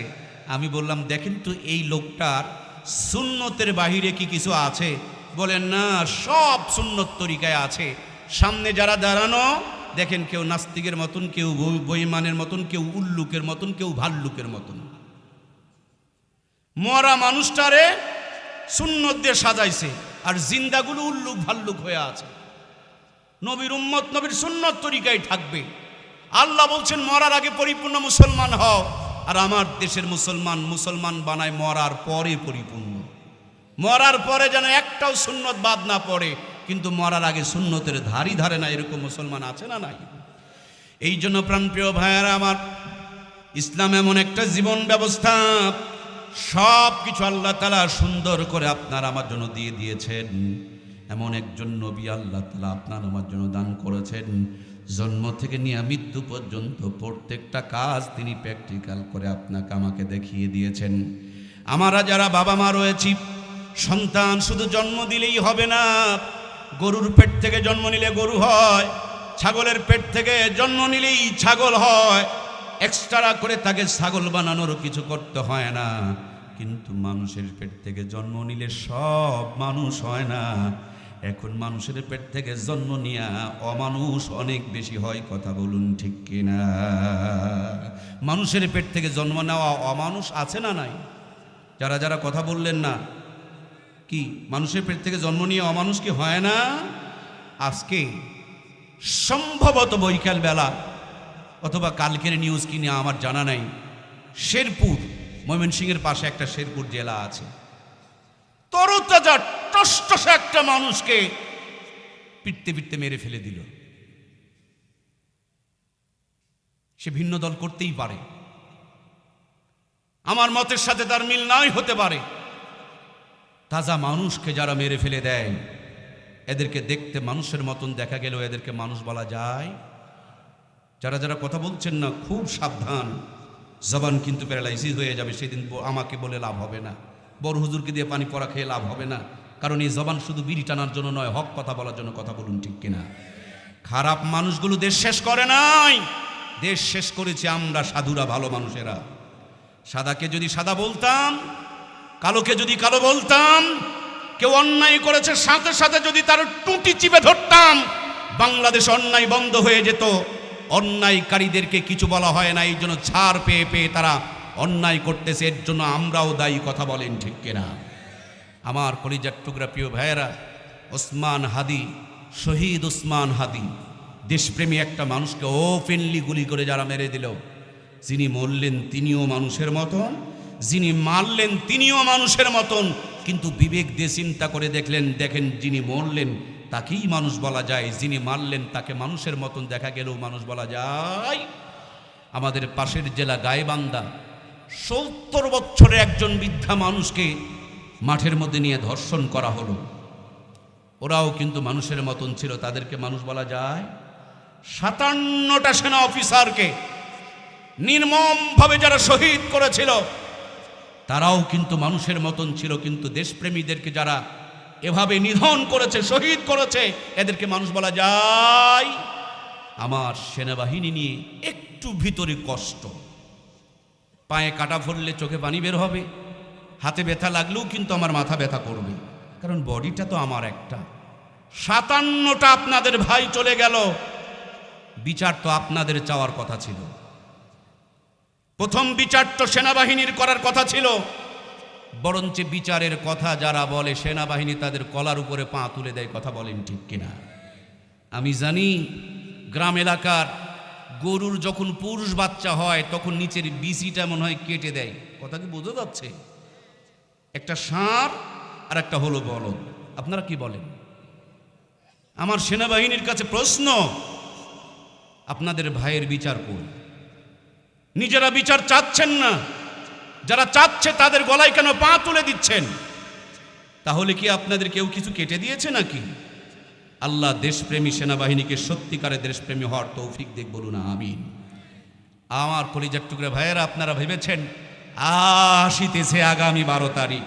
আমি বললাম দেখেন তো এই লোকটার সুন্নতের বাহিরে কি কিছু আছে? বলেন না, সব সুন্নত তরিকায় আছে। সামনে যারা দাঁড়ানো দেখেন, কেউ নাস্তিকের মতন, কেউ বেঈমানের মতন, কেউ উল্লুকের মতন, কেউ ভাল্লুকের মতন। মরা মানুষটারে সুন্নত দিয়ে সাজাইছে, আর জিন্দাগুলো উল্লুক ভাল্লুক হয়ে আছে। নবীর উম্মত নবীর সুন্নত তরিকায় থাকবে। আল্লাহ বলছেন মরার আগে পরিপূর্ণ মুসলমান হও। আর আমার দেশের মুসলমান বানায় মরার পরে পরিপূর্ণ। মরার পরে যেন একটাও সুন্নত বাদ না পড়ে, কিন্তু মরার আগে সুন্নতের ধারই ধারে না, এরকম মুসলমান আছে না নাই? এই জন্য প্রাণপ্রিয় ভাইয়ারা আমার, ইসলাম এমন একটা জীবন ব্যবস্থা, সব কিছু আল্লাহ তাআলা সুন্দর করে আপনার আমার জন্য দিয়ে দিয়েছেন। এমন একজন নবী আল্লাহ তাআলা আপনার আমার জন্য দান করেছেন, জন্ম থেকে নিয়ে মৃত্যু পর্যন্ত প্রত্যেকটা কাজ তিনি প্র্যাকটিক্যাল করে আপনাকে আমাকে দেখিয়ে দিয়েছেন। আমরা যারা বাবা মা রয়েছি, সন্তান শুধু জন্ম দিলেই হবে না। গরুর পেট থেকে জন্ম নিলে গরু হয়, ছাগলের পেট থেকে জন্ম নিলেই ছাগল হয়। এক্সট্রা করে তাকে ছাগল বানানোরও কিছু করতে হয় না। কিন্তু মানুষের পেট থেকে জন্ম নিলে সব মানুষ হয় না। এখন মানুষের পেট থেকে জন্ম নিয়ে অমানুষ অনেক বেশি হয়। কথা বলুন ঠিক কিনা? মানুষের পেট থেকে জন্ম নেওয়া অমানুষ আছে না নাই? যারা যারা কথা বললেন না, কি মানুষের পেট থেকে জন্ম নিয়ে অমানুষ কি হয় না? আজকে সম্ভবত বৈকাল বেলা অথবা কালকের নিউজ কিনে আমার জানা নাই, শেরপুর, ময়মনসিংহের পাশে একটা শেরপুর জেলা আছে, তরতাজা টসটসে একটা মানুষকে পিটতে পিটতে মেরে ফেলে দিল। সে ভিন্ন দল করতেই পারে, আমার মতের সাথে তার মিল নাই হতে পারে। তাজা মানুষকে যারা মেরে ফেলে দেয়, এদেরকে দেখতে মানুষের মতন দেখা গেলেও এদেরকে মানুষ বলা যায়? যারা যারা কথা বলছেন না, খুব সাবধান। জবান কিন্তু প্যারালাইসিস হয়ে যাবে। সেদিন আমাকে বলে লাভ হবে না, বড় হুজুরকে দিয়ে পানি পড়া খেয়ে লাভ হবে না। কারণ এই জবান শুধু বিড়ি টানার জন্য নয়, হক কথা বলার জন্য। কথা বলুন ঠিক কিনা? খারাপ মানুষগুলো দেশ শেষ করে নাই, দেশ শেষ করেছে আমরা সাধুরা, ভালো মানুষেরা। সাদাকে যদি সাদা বলতাম, কালোকে যদি কালো বলতাম, কেউ অন্যায় করেছে সাথে সাথে যদি তার টুটি চিপে ধরতাম, বাংলাদেশ অন্যায় বন্ধ হয়ে যেত। অন্যায়কারীদেরকে কিছু বলা হয় না, এই জন্য ছাড় পেয়ে পেয়ে তারা অন্যায় করতেছে, এর জন্য আমরাও দায়ী। কথা বলেন ঠিক কিনা? আমার কলিজার টুকরা প্রিয় ভাইয়েরা, ওসমান হাদি, শহীদ ওসমান হাদি, দেশপ্রেমী একটা মানুষকে ওপেনলি গুলি করে যারা মেরে দিল, যিনি মরলেন তিনিও মানুষের মতন, যিনি মারলেন তিনিও মানুষের মতন। কিন্তু বিবেক দিয়ে চিন্তা করে দেখেন যিনি মরলেন তাকেই মানুষ বলা যায়, যিনি মারলেন তাকে মানুষের মতন দেখা গেলেও মানুষ বলা যায়। আমাদের পাশের জেলা গাইবান্ধা, 70 বছরের একজন বৃদ্ধা মানুষকে মাঠের মধ্যে নিয়ে ধর্ষণ করা হলো। ওরাও কিন্তু মানুষের মতন ছিল, তাদেরকে মানুষ বলা যায়। 57টা সেনা অফিসারকে নির্মমভাবে যারা শহীদ করেছিল তারাও কিন্তু মানুষের মতন ছিল। কিন্তু দেশপ্রেমীদেরকে যারা এভাবে নিধন করেছে, শহীদ করেছে, এদেরকে মানুষ বলা যায়। আমার সেনাবাহিনী নিয়ে একটু ভিতরে কষ্ট, পায়ে কাটা ফুললে চোখে পানি বের হবে, হাতে ব্যথা লাগলেও কিন্তু আমার মাথা ব্যথা করবে, কারণ বডিটা তো আমার একটা। 57টা আপনাদের ভাই চলে গেল, বিচার তো আপনাদের চাওয়ার কথা ছিল। প্রথম বিচার তো সেনাবাহিনীর করার কথা ছিল, বরঞ্চ বিচারের কথা যারা বলে সেনাবাহিনী তাদের কলার উপরে পা তুলে দেয়। কথা বলেন ঠিক কিনা? আমি জানি গ্রাম এলাকার গরুর যখন পুরুষ বাচ্চা হয় তখন নিচের বিচিটা মনে হয় কেটে দেয়। কথা কি বোঝা যাচ্ছে? একটা ষাঁড় আর একটা হলো বলদ। আপনারা কি বলেন? আমার সেনাবাহিনীর কাছে প্রশ্ন, আপনাদের ভাইয়ের বিচার করুন। নিজেরা বিচার চাচ্ছেন না, যারা চাচ্ছে তাদের গলায় কেন পা তুলে দিচ্ছেন? তাহলে কি আপনাদের কেউ কিছু কেটে দিয়েছে নাকি? আল্লাহ দেশপ্রেমী সেনাবাহিনীকে সত্যিকারে দেশপ্রেমী হওয়ার তৌফিক দেখ, বলুন আমিন। আমার কলিজার টুকরা ভাইয়েরা, আপনারা ভেবেছেন আসিতেছে আগামী 12 তারিখ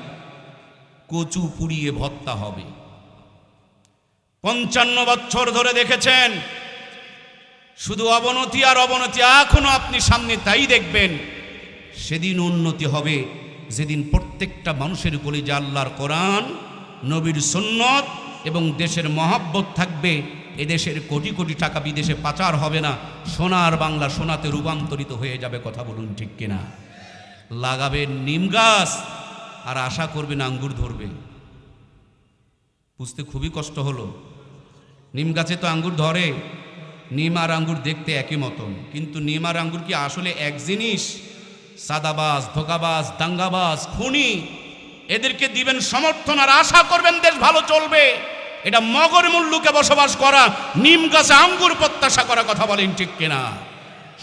কচু পুড়িয়ে ভত্তা হবে। 55 বছর ধরে দেখেছেন শুধু অবনতি আর অবনতি, এখনো আপনি সামনে তাই দেখবেন। সেদিন উন্নতি হবে যেদিন প্রত্যেকটা মানুষের কলিজা আল্লাহর কোরআন, নবীর সুন্নত এবং দেশের মহাব্বত থাকবে। এদেশের কোটি কোটি টাকা বিদেশে পাচার হবে না, সোনার বাংলা সোনাতে রূপান্তরিত হয়ে যাবে। কথা বলুন ঠিক কিনা? লাগাবেন নিম গাছ আর আশা করবেন আঙ্গুর ধরবে। বুঝতে খুবই কষ্ট হলো। নিম গাছে তো আঙ্গুর ধরে, নিম আর আঙ্গুর দেখতে একই মতন, কিন্তু নিম আর আঙ্গুর কি আসলে এক জিনিস? সাদাবাজ, ধোকাবাজ, দাঙ্গাবাজ, খুনি, এদেরকে দিবেন সমর্থন আর আশা করবেন দেশ ভালো চলবে। এটা মগর মুল্লুকে বসবাস করা, নিম গাছে আঙ্গুর প্রত্যাশা করা। কথা বলেন ঠিক কিনা?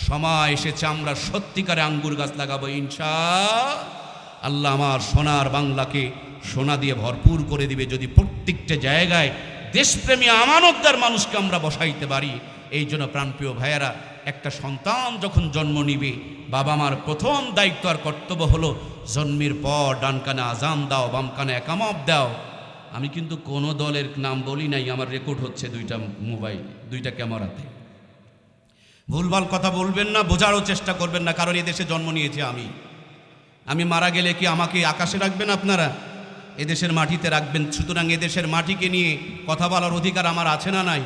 সময় এসেছে আমরা সত্যিকারে আঙ্গুর গাছ লাগাবো ইনশাআল্লাহ। আমার সোনার বাংলাকে সোনা দিয়ে ভরপুর করে দিবে যদি প্রত্যেকটা জায়গায় দেশপ্রেমী আমানতদার মানুষকে আমরা বসাইতে পারি। এই জন্য প্রাণপ্রিয় ভাইয়েরা, একটা সন্তান যখন জন্ম নিবে, বাবা মার প্রথম দায়িত্ব আর কর্তব্য হলো জন্মের পর ডান কানে আজান দাও, বাম কানে একামত দাও। আমি কিন্তু কোনো দলের নাম বলি নাই, আমার রেকর্ড হচ্ছে 2টা মোবাইল, 2টা ক্যামেরাতে। ভুলভাল কথা বলবেন না, বোঝারও চেষ্টা করবেন না, কারণ এদেশে জন্ম নিয়েছি আমি মারা গেলে কি আমাকে আকাশে রাখবেন আপনারা? এদেশের মাটিতে রাখবেন। সুতরাং এদেশের মাটিকে নিয়ে কথা বলার অধিকার আমার আছে না নাই?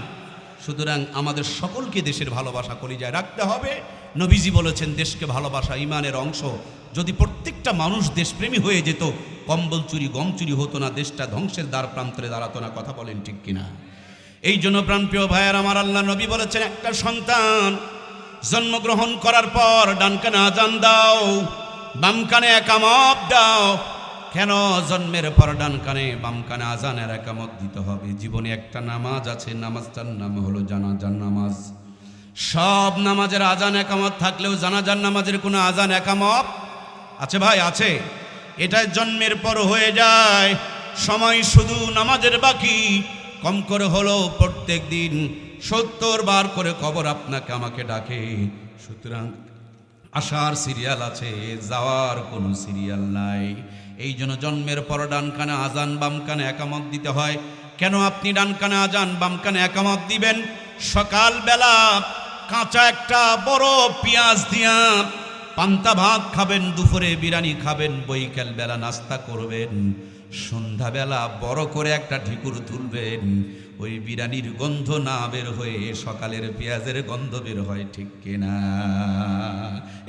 সুতরাং আমাদের সকলকে দেশের ভালোবাসা কলিজায় রাখতে হবে। নবীজি বলেছেন দেশকে ভালোবাসা ইমানের অংশ। যদি প্রত্যেকটা মানুষ দেশপ্রেমী হয়ে যেত, কম্বল চুরি গম চুরি হতো না, দেশটা ধ্বংসের দ্বার প্রান্তরে দাঁড়াতো না। কথা বলেন ঠিক কিনা? এই জন্য প্রাণপ্রিয় ভাইয়ের আমার, আল্লাহ নবী বলেছেন একটা সন্তান জন্মগ্রহণ করার পর ডান কানে আজান দাও, বাম কানে একামত দাও। কেন জন্মের পর ডান কানে বাম কানে আজানের একামত দিতে হবে? জীবনে একটা নামাজ আছে, নামাজটার নাম হলো জানাজার নামাজ। সব নামাজের আজান একামত থাকলেও জানাজার নামাজের কোনো আজান একামত আছে ভাই? আছে। এটা জন্মের পর হয়ে যায়, সময় শুধু নামাজের বাকি। কম করে হলো প্রত্যেক দিন 70 বার করে কবর আপনাকে আমাকে ডাকে। সুতরাং আসার সিরিয়াল আছে, যাওয়ার কোনো সিরিয়াল নাই। এই জন্য জন্মের পর ডান কানে আজান, বাম কানে একামত দিতে হয়। কেন আপনি ডান কানে আজান, বাম কানে একামত দিবেন? সকালবেলা কাঁচা একটা বড় পেঁয়াজ দিয়া পান্তা ভাত খাবেন, দুপুরে বিরিয়ানি খাবেন, বৈকাল বেলা নাস্তা করবেন, সন্ধ্যাবেলা বড় করে একটা ঢিকুর তুলবেন, ওই বিরিয়ানির গন্ধ না বের হয়ে সকালের পেঁয়াজের গন্ধ বের হয়, ঠিক কিনা?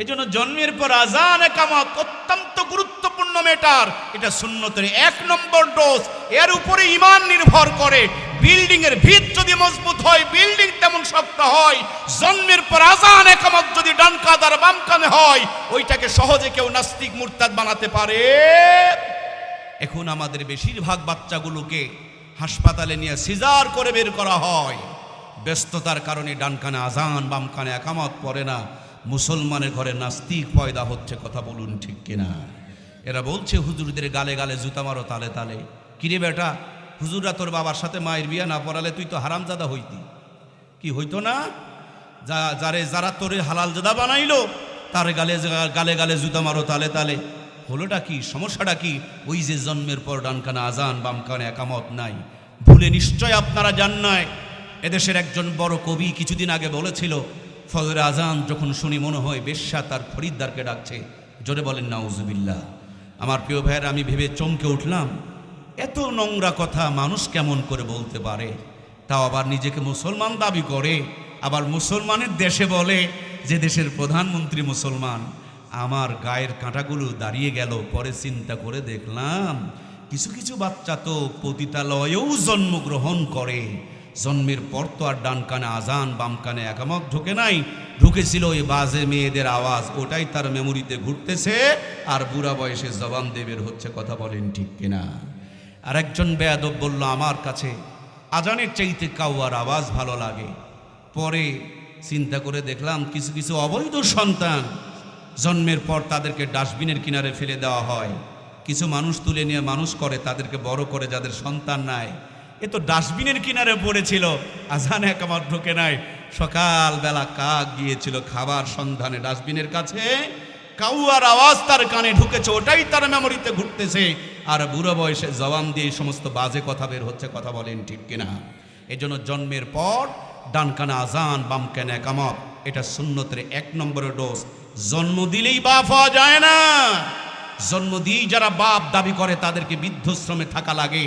এই জন্য জন্মের পর আজান একামত অত্যন্ত গুরুত্বপূর্ণ ম্যাটার। এটা সুন্নতের ১ নম্বর ডোজ। এর উপরে ঈমান নির্ভর করে। বিল্ডিং এর ভিত যদি মজবুত হয়, বিল্ডিং তেমন শক্ত হয়, জন্মের পর আজান একামত যদি ডান কাঁধ আর বাম কানে হয়, ওইটাকে সহজে কেউ নাস্তিক মুরতাদ বানাতে পারে। এখন আমাদের বেশিরভাগ বাচ্চাগুলোকে হাসপাতালে নিয়ে সিজার করে বের করা হয়। ব্যস্ততার কারণে ডান কানে আজান, বাম কানে একামত পড়ে না। মুসলমানের ঘরে নাস্তিক পয়দা হচ্ছে, কথা বলুন ঠিক কিনা? এরা বলছে হুজুরদের গালে গালে জুতা মারো তালে তালে। কিরে বেটা, হুজুররা তোর বাবার সাথে মায়ের বিয়া না পড়ালে তুই তো হারামজাদা হইতি, কি হইতো না? যারা তোরে হালালজাদা বানাইলো তার গালে গালে গালে জুতা মারো তালে তালে। হলোটা কি, সমস্যাটা কি? ওই যে জন্মের পর ডান কানে আজান, বাম কানে একামত নাই। ভুলে নিশ্চয় আপনারা জান নাই, এদেশের একজন বড় কবি কিছুদিন আগে বলেছিল, ফজরে আজান যখন শুনি মনে হয় বেশ্যা তার খরিদ্দারকে ডাকছে। জোরে বলেন নাউজুবিল্লাহ। আমার প্রিয় ভাইয়ের, আমি ভেবে চমকে উঠলাম, এত নোংরা কথা মানুষ কেমন করে বলতে পারে? তাও আবার নিজেকে মুসলমান দাবি করে, আবার মুসলমানের দেশে বলে যে দেশের প্রধানমন্ত্রী মুসলমান। আমার গায়ের কাঁটাগুলো দাঁড়িয়ে গেল। পরে চিন্তা করে দেখলাম, কিছু কিছু বাচ্চা তো পতিতালয়েও জন্মগ্রহণ করে। জন্মের পর তো আর ডান কানে আজান, বাম কানে একামত ঢোকে নাই, ঢুকেছিল ওই বাজে মেয়েদের আওয়াজ, ওটাই তার মেমোরিতে ঘুরতেছে, আর বুড়া বয়সে জবান দেবের হচ্ছে, কথা বলেন ঠিক কিনা? আর একজন বেয়াদব বলল, আমার কাছে আজানের চাইতে কাউয়ার আওয়াজ ভালো লাগে। পরে চিন্তা করে দেখলাম, কিছু কিছু অবৈধ সন্তান জন্মের পর তাদেরকে ডাস্টবিনের কিনারে ফেলে দেওয়া হয়। কিছু মানুষ তুলে নিয়ে মানুষ করে, তাদেরকে বড় করে, যাদের সন্তান নাই। এ তো ডাস্টবিনের কিনারে পড়েছিল, আজান একামত ঢোকে নাই। সকালবেলা কাক গিয়েছিল খাবার সন্ধানে ডাস্টবিনের কাছে, কাউয়ার আওয়াজ তার কানে ঢুকেছে, ওটাই তার মেমোরিতে ঘুরতেছে, আর বুড়ো বয়সে জবান দিয়ে সমস্ত বাজে কথা বের হচ্ছে, কথা বলেন ঠিক কিনা? এই জন্য জন্মের পর ডান কানে আজান, বাম কানে একামত, এটা সুন্নতের ১ নম্বরের ডোজ। জন্ম দিলেই বাপ হওয়া যায় না। জন্ম দিয়েই যারা বাপ দাবি করে তাদেরকে বৃদ্ধাশ্রমে থাকা লাগে।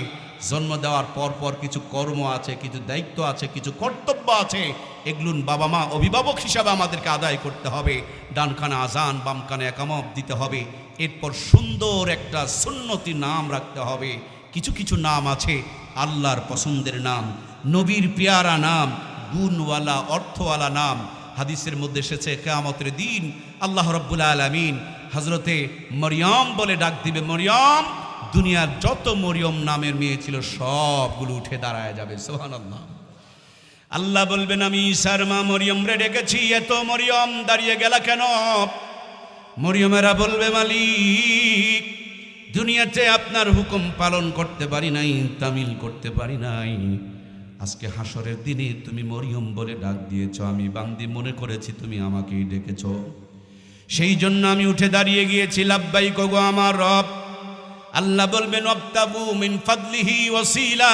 জন্ম দেওয়ার পর পর কিছু কর্ম আছে, কিছু দায়িত্ব আছে, কিছু কর্তব্য আছে, এগুলো বাবা মা অভিভাবক হিসাবে আমাদেরকে আদায় করতে হবে। ডান কানে আজান, বাম কানে একামত দিতে হবে। এরপর সুন্দর একটা সুন্নতি নাম রাখতে হবে। কিছু কিছু নাম আছে আল্লাহর পছন্দের নাম, নবীর পেয়ারা নাম, গুণওয়ালা অর্থওয়ালা নাম। হাদিসের মধ্যে এসেছে, কিয়ামতের দিন আল্লাহ রাব্বুল আলামিন হযরতে মরিয়ম বলে ডাক দিবে, মরিয়ম। দুনিয়ার যত মরিয়ম নামের মেয়ে ছিল সবগুলো উঠে দাঁড়ায় যাবে, সুবহানাল্লাহ। আল্লাহ বলবেন, আমি ঈসার মা মরিয়ম রে ডেকেছি, এত মরিয়ম দাঁড়িয়ে গেলা কেন? মরিয়মেরা বলবে, মালিক, দুনিয়াতে আপনার হুকুম পালন করতে পারি নাই, তামিল করতে পারি নাই। আজকে হাসরের দিনে তুমি মরিয়ম বলে ডাক দিয়েছ, আমি বান্দি মনে করেছি তুমি আমাকেই ডেকেছ, সেই জন্য আমি উঠে দাঁড়িয়ে গিয়েছি, লাব্বাইক গো আমার রব। আল্লাহ বলবেন, ওয়াবতাগু মিন ফাদলিহি ওয়াসিলা,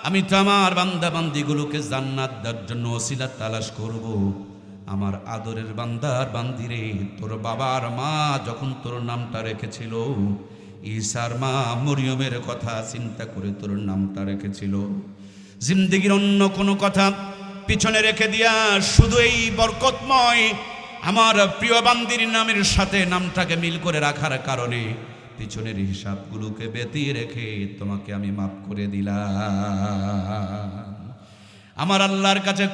আমি তো আমার বান্দা বান্দিগুলোকে জান্নাত দেওয়ার জন্য ওসিলা তালাশ করব। আমার আদরের বান্দার বান্দিরে, তোর বাবার মা যখন তোর নামটা রেখেছিল, ঈসার মা মরিয়মের কথা চিন্তা করে তোর নামটা রেখেছিল। জিন্দেগির অন্য কোনো কথা পিছনে রেখে দিয়া শুধু এই বরকতময় আমার প্রিয় বান্দির নামের সাথে নামটাকে মিল করে রাখার কারণে পিছনের হিসাবগুলোকে ব্যতিয়ে রেখে তোমাকে আমি মাফ করে দিলাম। আমার আল্লাহর কাছে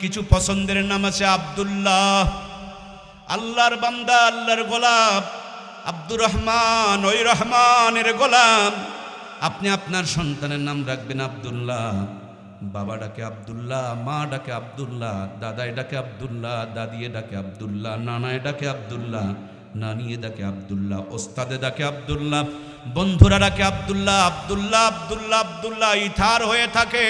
কিছু পছন্দের নাম আছে, আব্দুল্লাহ, আল্লাহর বান্দা, আল্লাহর গোলাম। আব্দুর রহমান, ওই রহমানের গোলাম। আপনি আপনার সন্তানের নাম রাখবেন আব্দুল্লাহ। বাবা ডাকে আব্দুল্লাহ, মা ডাকে আব্দুল্লাহ, দাদাই ডাকে আব্দুল্লাহ, দাদিয়ে ডাকে আব্দুল্লাহ, নানায় ডাকে আব্দুল্লাহ, নানিয়ে ডাকে আব্দুল্লাহ, ওস্তাদে ডাকে আব্দুল্লাহ, বন্ধুরা ডাকে আব্দুল্লাহ। আব্দুল্লাহ আব্দুল্লাহ আব্দুল্লাহ ইথার হয়ে থাকে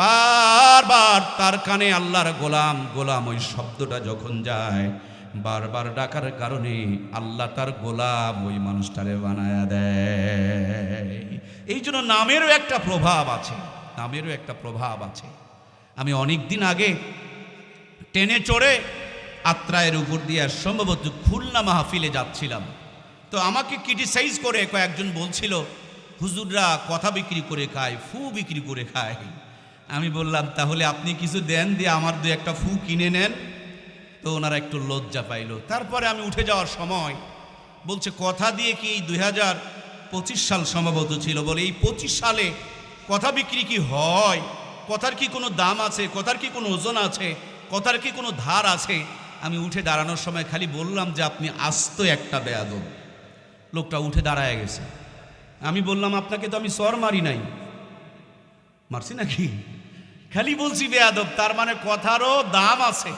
বারবার তার কানে আল্লাহর গোলাম গোলাম ওই শব্দটা যখন যায়, বারবার ডাকার কারণে আল্লাহ তার গোলাম ওই মানুষটারে বানায়া দেয়। এই জন্য নামেরও একটা প্রভাব আছে, নামেরও একটা প্রভাব আছে। আমি অনেক দিন আগে ট্রেনে চড়ে আত্রায়ের উপর দিয়ে সম্ভবত খুলনা মাহফিলে যাচ্ছিলাম। তো আমাকে ক্রিটিসাইজ করে কয়েকজন বলছিল, হুজুররা কথা বিক্রি করে খায়, ফু বিক্রি করে খায়। আমি বললাম তাহলে আপনি কিছু দেন, দিয়ে আমার দু একটা ফু কিনে নেন। তো ওনারা একটু লজ্জা পাইল। তারপরে আমি উঠে যাওয়ার সময় বলছে কথা দিয়ে কি এই 2025 সাল সম্ভবত ছিল, বলে এই 25 সালে কথা বিক্রি কি হয়? কথার কি কোনো দাম আছে? কথার কি কোনো ওজন আছে? কথার কি কোনো ধার আছে? আমি উঠে দাঁড়ানোর সময় খালি বললাম যে আপনি আস্ত একটা বেয়াদব। লোকটা উঠে দাঁড়ায় গেছে। আমি বললাম আপনাকে তো আমি সর মারি নাই। মারছি নাকি? খালি বলছি বেয়াদব। তার মানে কথারও দাম আছে,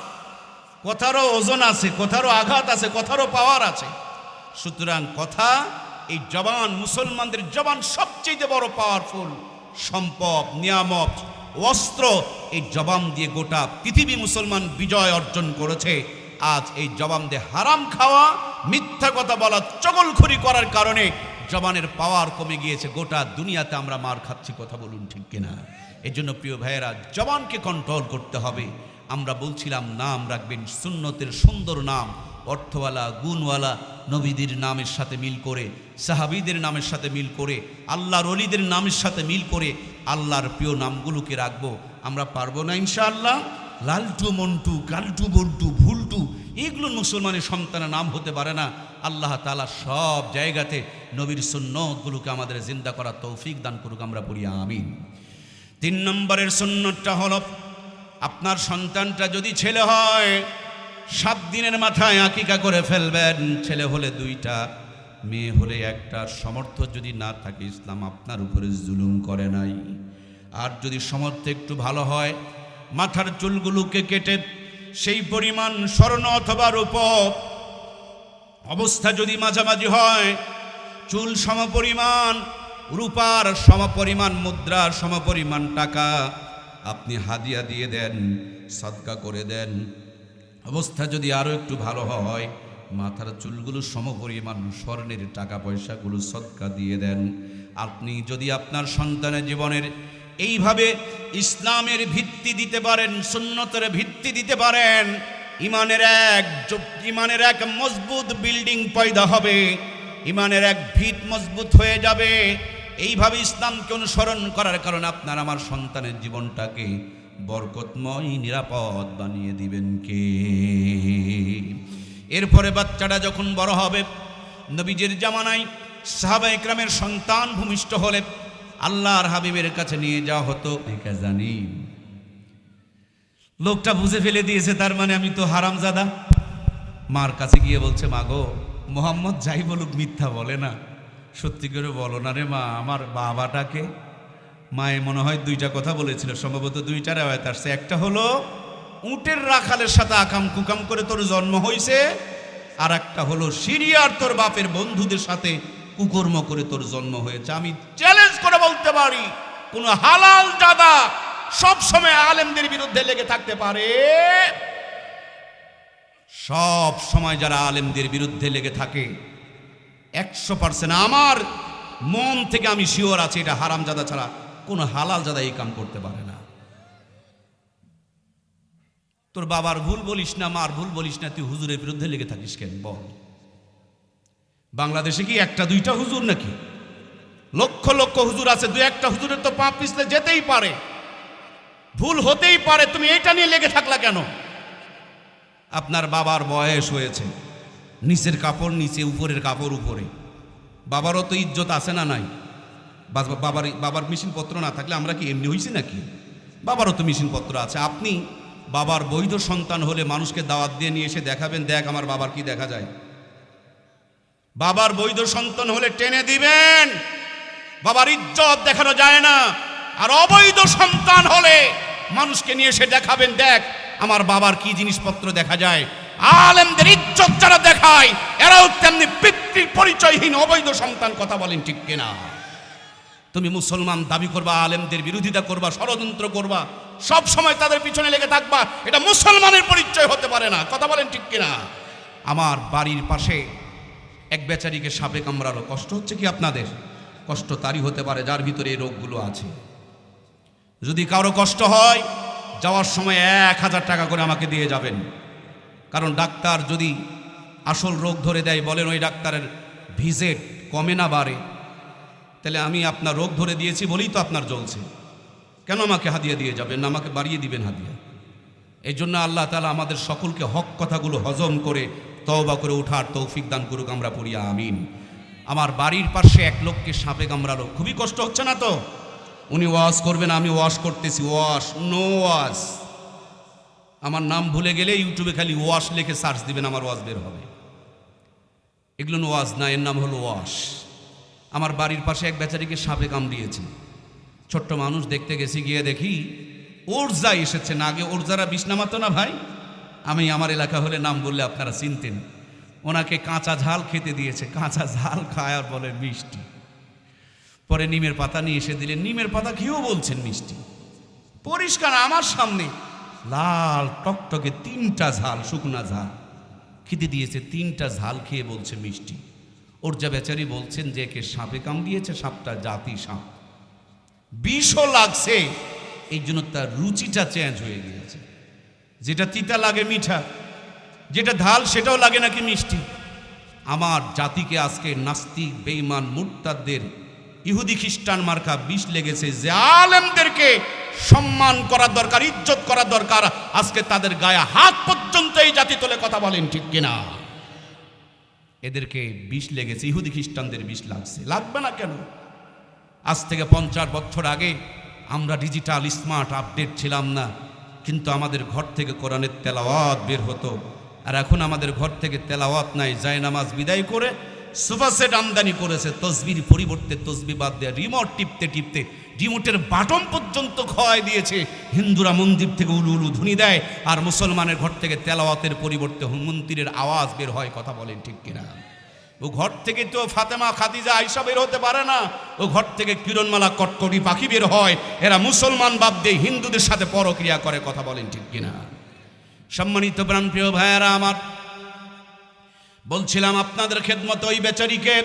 কথারও ওজন আছে, কথারও আঘাত আছে, কথারও পাওয়ার আছে। সুতরাং কথা, এই জবান, মুসলমানদের জবান সবচেয়ে বড় পাওয়ারফুল সম্পদ, নিয়ামত, অস্ত্র। এই জবান দিয়ে গোটা পৃথিবী মুসলমান বিজয় অর্জন করেছে। আজ এই জবান দিয়ে হারাম খাওয়া, মিথ্যা কথা বলা, চগলখড়ি করার কারণে জবানের পাওয়ার কমে গিয়েছে। গোটা দুনিয়াতে আমরা মার খাচ্ছি, কথা বলুন ঠিক কিনা? এই জন্য প্রিয় ভাইয়েরা, জবানকে কন্ট্রোল করতে হবে। আমরা বলছিলাম নাম রাখবেন সুন্নতের সুন্দর নাম, অর্থওয়ালা, গুণওয়ালা, নবীদের নামের সাথে মিল করে, সাহাবীদের নামের সাথে মিল করে, আল্লাহর ওলিদের নামের সাথে মিল করে আল্লাহর প্রিয় নামগুলোকে রাখবো। আমরা পারবো না ইনশাআল্লাহ? লালটু, মন্টু, কালটু, বল্টু, ভুলটু, এগুলো মুসলমানের সন্তানের নাম হতে পারে না। আল্লাহ তাআলা সব জায়গাতে নবীর সুন্নতগুলোকে আমাদের জিন্দা করার তৌফিক দান করুক। আমরা পড়ি আমিন। 3 নম্বরের সুন্নতটা হলো, আপনার সন্তানটা যদি ছেলে হয় 7 দিনের মাথায় আকিকা করে ফেলবেন। ছেলে হলে 2টা, মেয়ে হলে 1টা। সমর্থ যদি না থাকে, ইসলাম আপনার উপরে জুলুম করে নাই। আর যদি সমর্থ একটু ভালো হয়, মাথার চুলগুলোকে কেটে সেই পরিমাণ স্বর্ণ অথবা রূপ, অবস্থা যদি মাঝামাঝি হয়, চুল সমপরিমাণ, রূপার সমপরিমাণ, মুদ্রার সমপরিমাণ টাকা আপনি হাদিয়া দিয়ে দেন, সাদকা করে দেন। অবস্থা যদি আরও একটু ভালো হয়, মাথার চুলগুলো সমপরিমাণ স্বর্ণের টাকা পয়সাগুলো সদকা দিয়ে দেন। আপনি যদি আপনার সন্তানের জীবনের এইভাবে ইসলামের ভিত্তি দিতে পারেন, সুন্নতের ভিত্তি দিতে পারেন, ইমানের এক মজবুত বিল্ডিং পয়দা হবে, ইমানের এক ভিত মজবুত হয়ে যাবে। এইভাবে ইসলামকে অনুসরণ করার কারণে আপনার আমার সন্তানের জীবনটাকে বরকতময়, নিরাপদ বানিয়ে দিবেন কে? এরপরে বাচ্চাটা যখন বড় হবে, নবীজির জামানায় সাহাবায়ে কেরামের সন্তান ভূমিষ্ঠ হলে আল্লাহর হাবিবের কাছে নিয়ে যাওয়া হতো। জানি লোকটা বুঝে ফেলে দিয়েছে, তার মানে আমি তো হারামজাদা। মার কাছে গিয়ে বলছে, মা গো, মোহাম্মদ যাই বলুক মিথ্যা বলে না, সত্যি করে বলো না রে মা, আমার বাবাটাকে। মায়ে মনে হয় 2টা কথা বলেছিল, সম্ভবত 2টার আয়াত আসছে। একটা হলো উটের রাখালের সাথে আকাম কুকাম করে তোর জন্ম হয়েছে, আর একটা হলো সিরিয়ার তোর বাপের বন্ধুদের সাথে কুকর্ম করে তোর জন্ম হয়েছে। আমি চ্যালেঞ্জ করে বলতে পারি, কোন হালাল জাদা সব সময় আলেমদের বিরুদ্ধে লেগে থাকতে পারে? সব সময় যারা আলেমদের বিরুদ্ধে লেগে থাকে 100% আমার মন থেকে আমি শিওর আছি, এটা হারামজাদা ছাড়া কোন হালাল জাদা এই কাম করতে পারে না। তোর বাবার ভুল বলিস না, মার ভুল বলিস না, তুই হুজুরের বিরুদ্ধে লেগে থাকিস কেন বল? বাংলাদেশে কি 1-2টা হুজুর নাকি? লক্ষ লক্ষ হুজুর আছে, 2-1টা হুজুরের তো পা পিছলে যেতেই পারে, ভুল হতেই পারে। তুমি এটা নিয়ে লেগে থাকলা কেন? আপনার বাবার বয়স হয়েছে, নিচের কাপড় নিচে, উপরের কাপড় উপরে। বাবারও তো ইজ্জত আছে না নাই? বাবার মেশিনপত্র না থাকলে আমরা কি এমনি হয়েছি নাকি? বাবারও তো মেশিনপত্র আছে। আপনি বাবার বৈধ সন্তান হলে মানুষকে দাওয়াত দিয়ে নিয়ে এসে দেখাবেন, দেখ আমার বাবার কি দেখা যায়। বাবার বৈধ সন্তান হলে টেনে দিবেন, বাবার ইজ্জত দেখানো যায় না। আর অবৈধ সন্তান হলে মানুষকে নিয়ে এসে দেখাবেন, দেখ আমার বাবার কি জিনিসপত্র দেখা যায়। আলেমদের ইজ্জত যারা দেখায়, এরাও তেমনি পিতৃ পরিচয়হীন অবৈধ সন্তান। কথা বলেন ঠিক কিনা? তুমি মুসলমান দাবি করবা, আলেমদের বিরোধিতা করবা, ষড়যন্ত্র করবা, সব সময় তাদের পিছনে লেগে থাকবা, এটা মুসলমানের পরিচয় হতে পারে না। কথা বলেন ঠিক কিনা? আমার বাড়ির পাশে এক বেচারিকে সাপে কামড়ালো। কষ্ট হচ্ছে কি আপনাদের? কষ্ট তারই হতে পারে যার ভিতরে এই রোগগুলো আছে। যদি কারো কষ্ট হয়, যাওয়ার সময় 1000 টাকা করে আমাকে দিয়ে যাবেন। কারণ ডাক্তার যদি আসল রোগ ধরে দেয়, বলেন ওই ডাক্তারের ভিজিট কমে না বাড়ে, তাহলে আমি আপনার রোগ ধরে দিয়েছি বলেই তো আপনার জ্বলছে, কেন আমাকে হাদিয়া দিয়ে যাবেন না, আমাকে বাড়িয়ে দিবেন হাদিয়া। এই জন্য আল্লাহ তাআলা আমাদের সকলকে হক কথাগুলো হজম করে তওবা করে ওঠার তৌফিক দান করুক, আমরা পড়ি আমিন। আমার বাড়ির পাশে এক লোককে সাপে কামড়ালো। খুবই কষ্ট হচ্ছে না তো? উনি ওয়াজ করবেন, আমি ওয়াজ করতেছি, ওয়াশ নো ওয়াজ। আমার নাম ভুলে গেলে ইউটিউবে খালি ওয়াশ লিখে সার্চ দিবেন, আমার ওয়াজ বের হবে। এগুলো ওয়াজ না, এর নাম হলো ওয়াশ। আমার বাড়ির পাশে এক বেচারিকে সাপে কামড়িয়েছে। ছোট্ট মানুষ, দেখতে গেছি, গিয়ে দেখি ওরজা এসেছে না। আগে ওরজারা বিষ নামাতো না ভাই, আমি আমার এলাকা হলে নাম বললে আপনারা চিনতেন। ওনাকে কাঁচা ঝাল খেতে দিয়েছে, কাঁচা ঝাল খায় আর বলে মিষ্টি। পরে নিমের পাতা নিয়ে এসে দিলেন, নিমের পাতা খেয়েও বলছেন মিষ্টি। পরিষ্কার আমার সামনে লাল টকটকে 3টা ঝাল, শুকনা ঝাল খেতে দিয়েছে। 3টা ঝাল খেয়ে বলছে মিষ্টি। ওর যা বেচারি বলছেন যে একে সাপে কামড়িয়েছে, সাপটা জাতি সাপ, বিষও লাগছে, এই জন্য তার রুচিটা চেঞ্জ হয়ে গিয়েছে। যেটা তিতা লাগে মিঠা, যেটা ঝাল সেটাও লাগে নাকি মিষ্টি। আমার জাতিকে আজকে নাস্তিক, বেঈমান, মুরতাদদের, ইহুদি খ্রিস্টান মার্কা বিষ লেগেছে। যে আলেমদেরকে সম্মান করা দরকার, ইজ্জত করা দরকার, আজকে তাদের গায়ে হাত পর্যন্ত এই জাতি তোলে। কথা বলেন ঠিক কিনা? এদেরকে বিষ লেগেছে, ইহুদি খ্রিস্টানদের বিষ লাগছে। লাগবে না কেন? আজ থেকে 50 বছর আগে আমরা ডিজিটাল স্মার্ট আপডেট ছিলাম না, কিন্তু আমাদের ঘর থেকে কোরআনের তেলাওয়াত বের হতো। আর এখন আমাদের ঘর থেকে তেলাওয়াত নাই, জায়নামাজ বিদায় করে সোফা সেট আমদানি করেছে। তসবির পরিবর্তে তসবি বাদ দেয়া, রিমোট টিপতে টিপতে রিমোটের বাটন পর্যন্ত খোয়াই দিয়েছে। হিন্দুরা মন্দির থেকে উলু উলু ধ্বনি দেয়, আর মুসলমানের ঘর থেকে তেলাওয়াতের পরিবর্তে মন্দিরের আওয়াজ বের হয়। কথা বলেন ঠিক কিনা? ও ঘর থেকে তো ফাতেমা, খাদিজা, আয়েশা বের হতে পারে না। ও ঘর থেকে কিরণমালা, কটকটি পাখি বের হয়। এরা মুসলমান বাদ দিয়ে হিন্দুদের সাথে পরক্রিয়া করে। কথা বলেন ঠিক কিনা? সম্মানিত প্রাণপ্রিয় ভাইয়েরা আমার, বলছিলাম আপনাদের খেদমত ওই বেচারিকে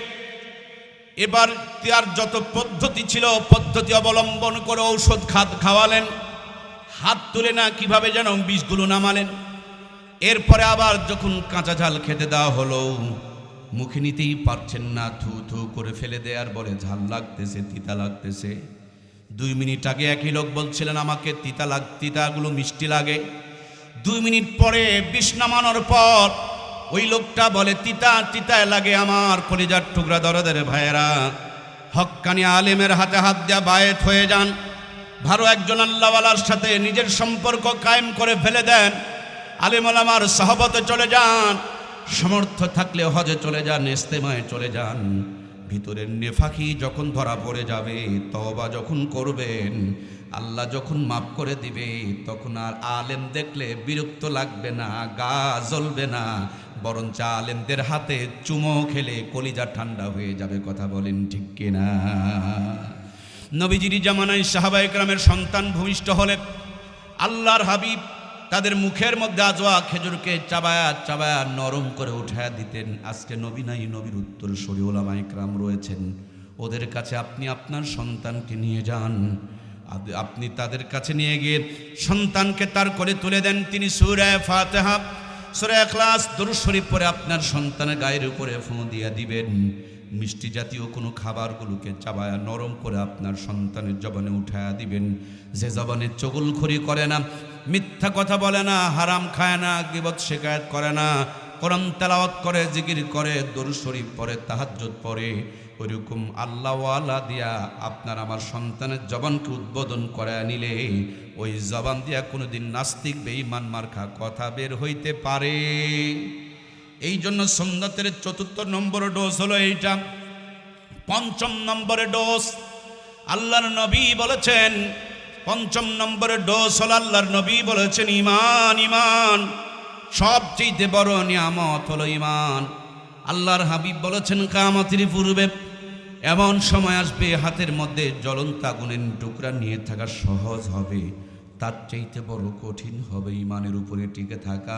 এবার তার যত পদ্ধতি ছিল, পদ্ধতি অবলম্বন করে ঔষধ খাওয়ালেন, হাত তুলে না কিভাবে যেন বিষগুলো নামালেন। এরপরে আবার যখন কাঁচা ঝাল খেতে দেওয়া হলো, মুখে নিতেই পারছেন না, থু থু করে ফেলে দেয় আর বলে ঝাল লাগতেছে, তিতা লাগতেছে। 2 মিনিট আগে একই লোক বলছিলেন আমাকে তিতাগুলো মিষ্টি লাগে। 2 মিনিট পরে বিষ নামানোর পর ওই লোকটা বলে তিতা তিতায় লাগে। আমার কলিজার টুকরা দরদের ভাইয়েরা, হক্কানি আলেমের হাতে হাত দেয়া বায়েত হয়ে যান। ভালো একজন আল্লাহওয়ালার সাথে নিজের সম্পর্ক কায়েম করে ফেলে দেন। আলেম ওলামার সহবতে চলে যান, সমর্থ থাকলে হজে চলে যান, ইস্তেমায় চলে যান। ভিতরের নেফাকি যখন ধরা পড়ে যাবে, তওবা যখন করবেন, আল্লাহ যখন মাফ করে দিবে, তখন আর আলেম দেখলে বিরক্ত লাগবে না, গা জ্বলবে না, বরঞ্চ আলেমদের হাতে চুমো খেলে কলিজা ঠান্ডা হয়ে যাবে। কথা বলেন ঠিক কিনা? নবীজির জামানায় সাহাবায়ে কেরামের সন্তান ভূমিষ্ঠ হলে আল্লাহর হাবিব তাদের মুখের মধ্যে আজওয়া খেজুরকে চাবায়া চাবায়া নরম করে উঠায়া দিতেন। আজকে নবী নাই, নবীর উত্তরসূরি উলামায়ে কেরাম রয়েছেন, ওদের কাছে আপনি আপনার সন্তানকে নিয়ে যান। আপনি তাদের কাছে নিয়ে গিয়ে সন্তানকে তার কোলে তুলে দেন। তিনি সূরা ফাতিহা, সূরা ইখলাস, দরুদ শরীফ পড়ে আপনার সন্তানের গায়ের উপরে ফুঁ দিয়ে দিবেন। মিষ্টি জাতীয় কোনো খাবারগুলোকে চাবায়া নরম করে আপনার সন্তানের জবানে উঠায়া দিবেন। যে জবানে চগলখড়ি করে না, মিথ্যা কথা বলে না, হারাম খায় না, গীবত শিকায়াত করে না, কোরআন তেলাওয়াত করে, জিকির করে, দরুদ শরীফ পড়ে, তাহাজ্জুদ পড়ে, ওইরকম আল্লাহওয়ালা দিয়া আপনার আমার সন্তানের জবানকে উদ্বোধন করে নিলে ওই জবান দিয়া কোনোদিন নাস্তিক বেঈমান মার্কা কথা বের হইতে পারে। এই জন্য সুন্নতের 4র্থ নম্বর ডোজ হলো এইটা। 5ম নম্বরে ডোজ আল্লাহর নবী বলেছেন, 5ম নম্বরে ডোজ হলো আল্লাহর নবী বলেছেন ঈমান। ঈমান সবচেয়ে বড় নিয়ামত হলো ঈমান। আল্লাহর হাবিব বলেছেন কিয়ামতের পূর্বে এমন সময় আসবে, হাতের মধ্যে জ্বলন্ত আগুনের টুকরা নিয়ে থাকা সহজ হবে, তার চাইতে বড় কঠিন হবে ঈমানের উপরে টিকে থাকা।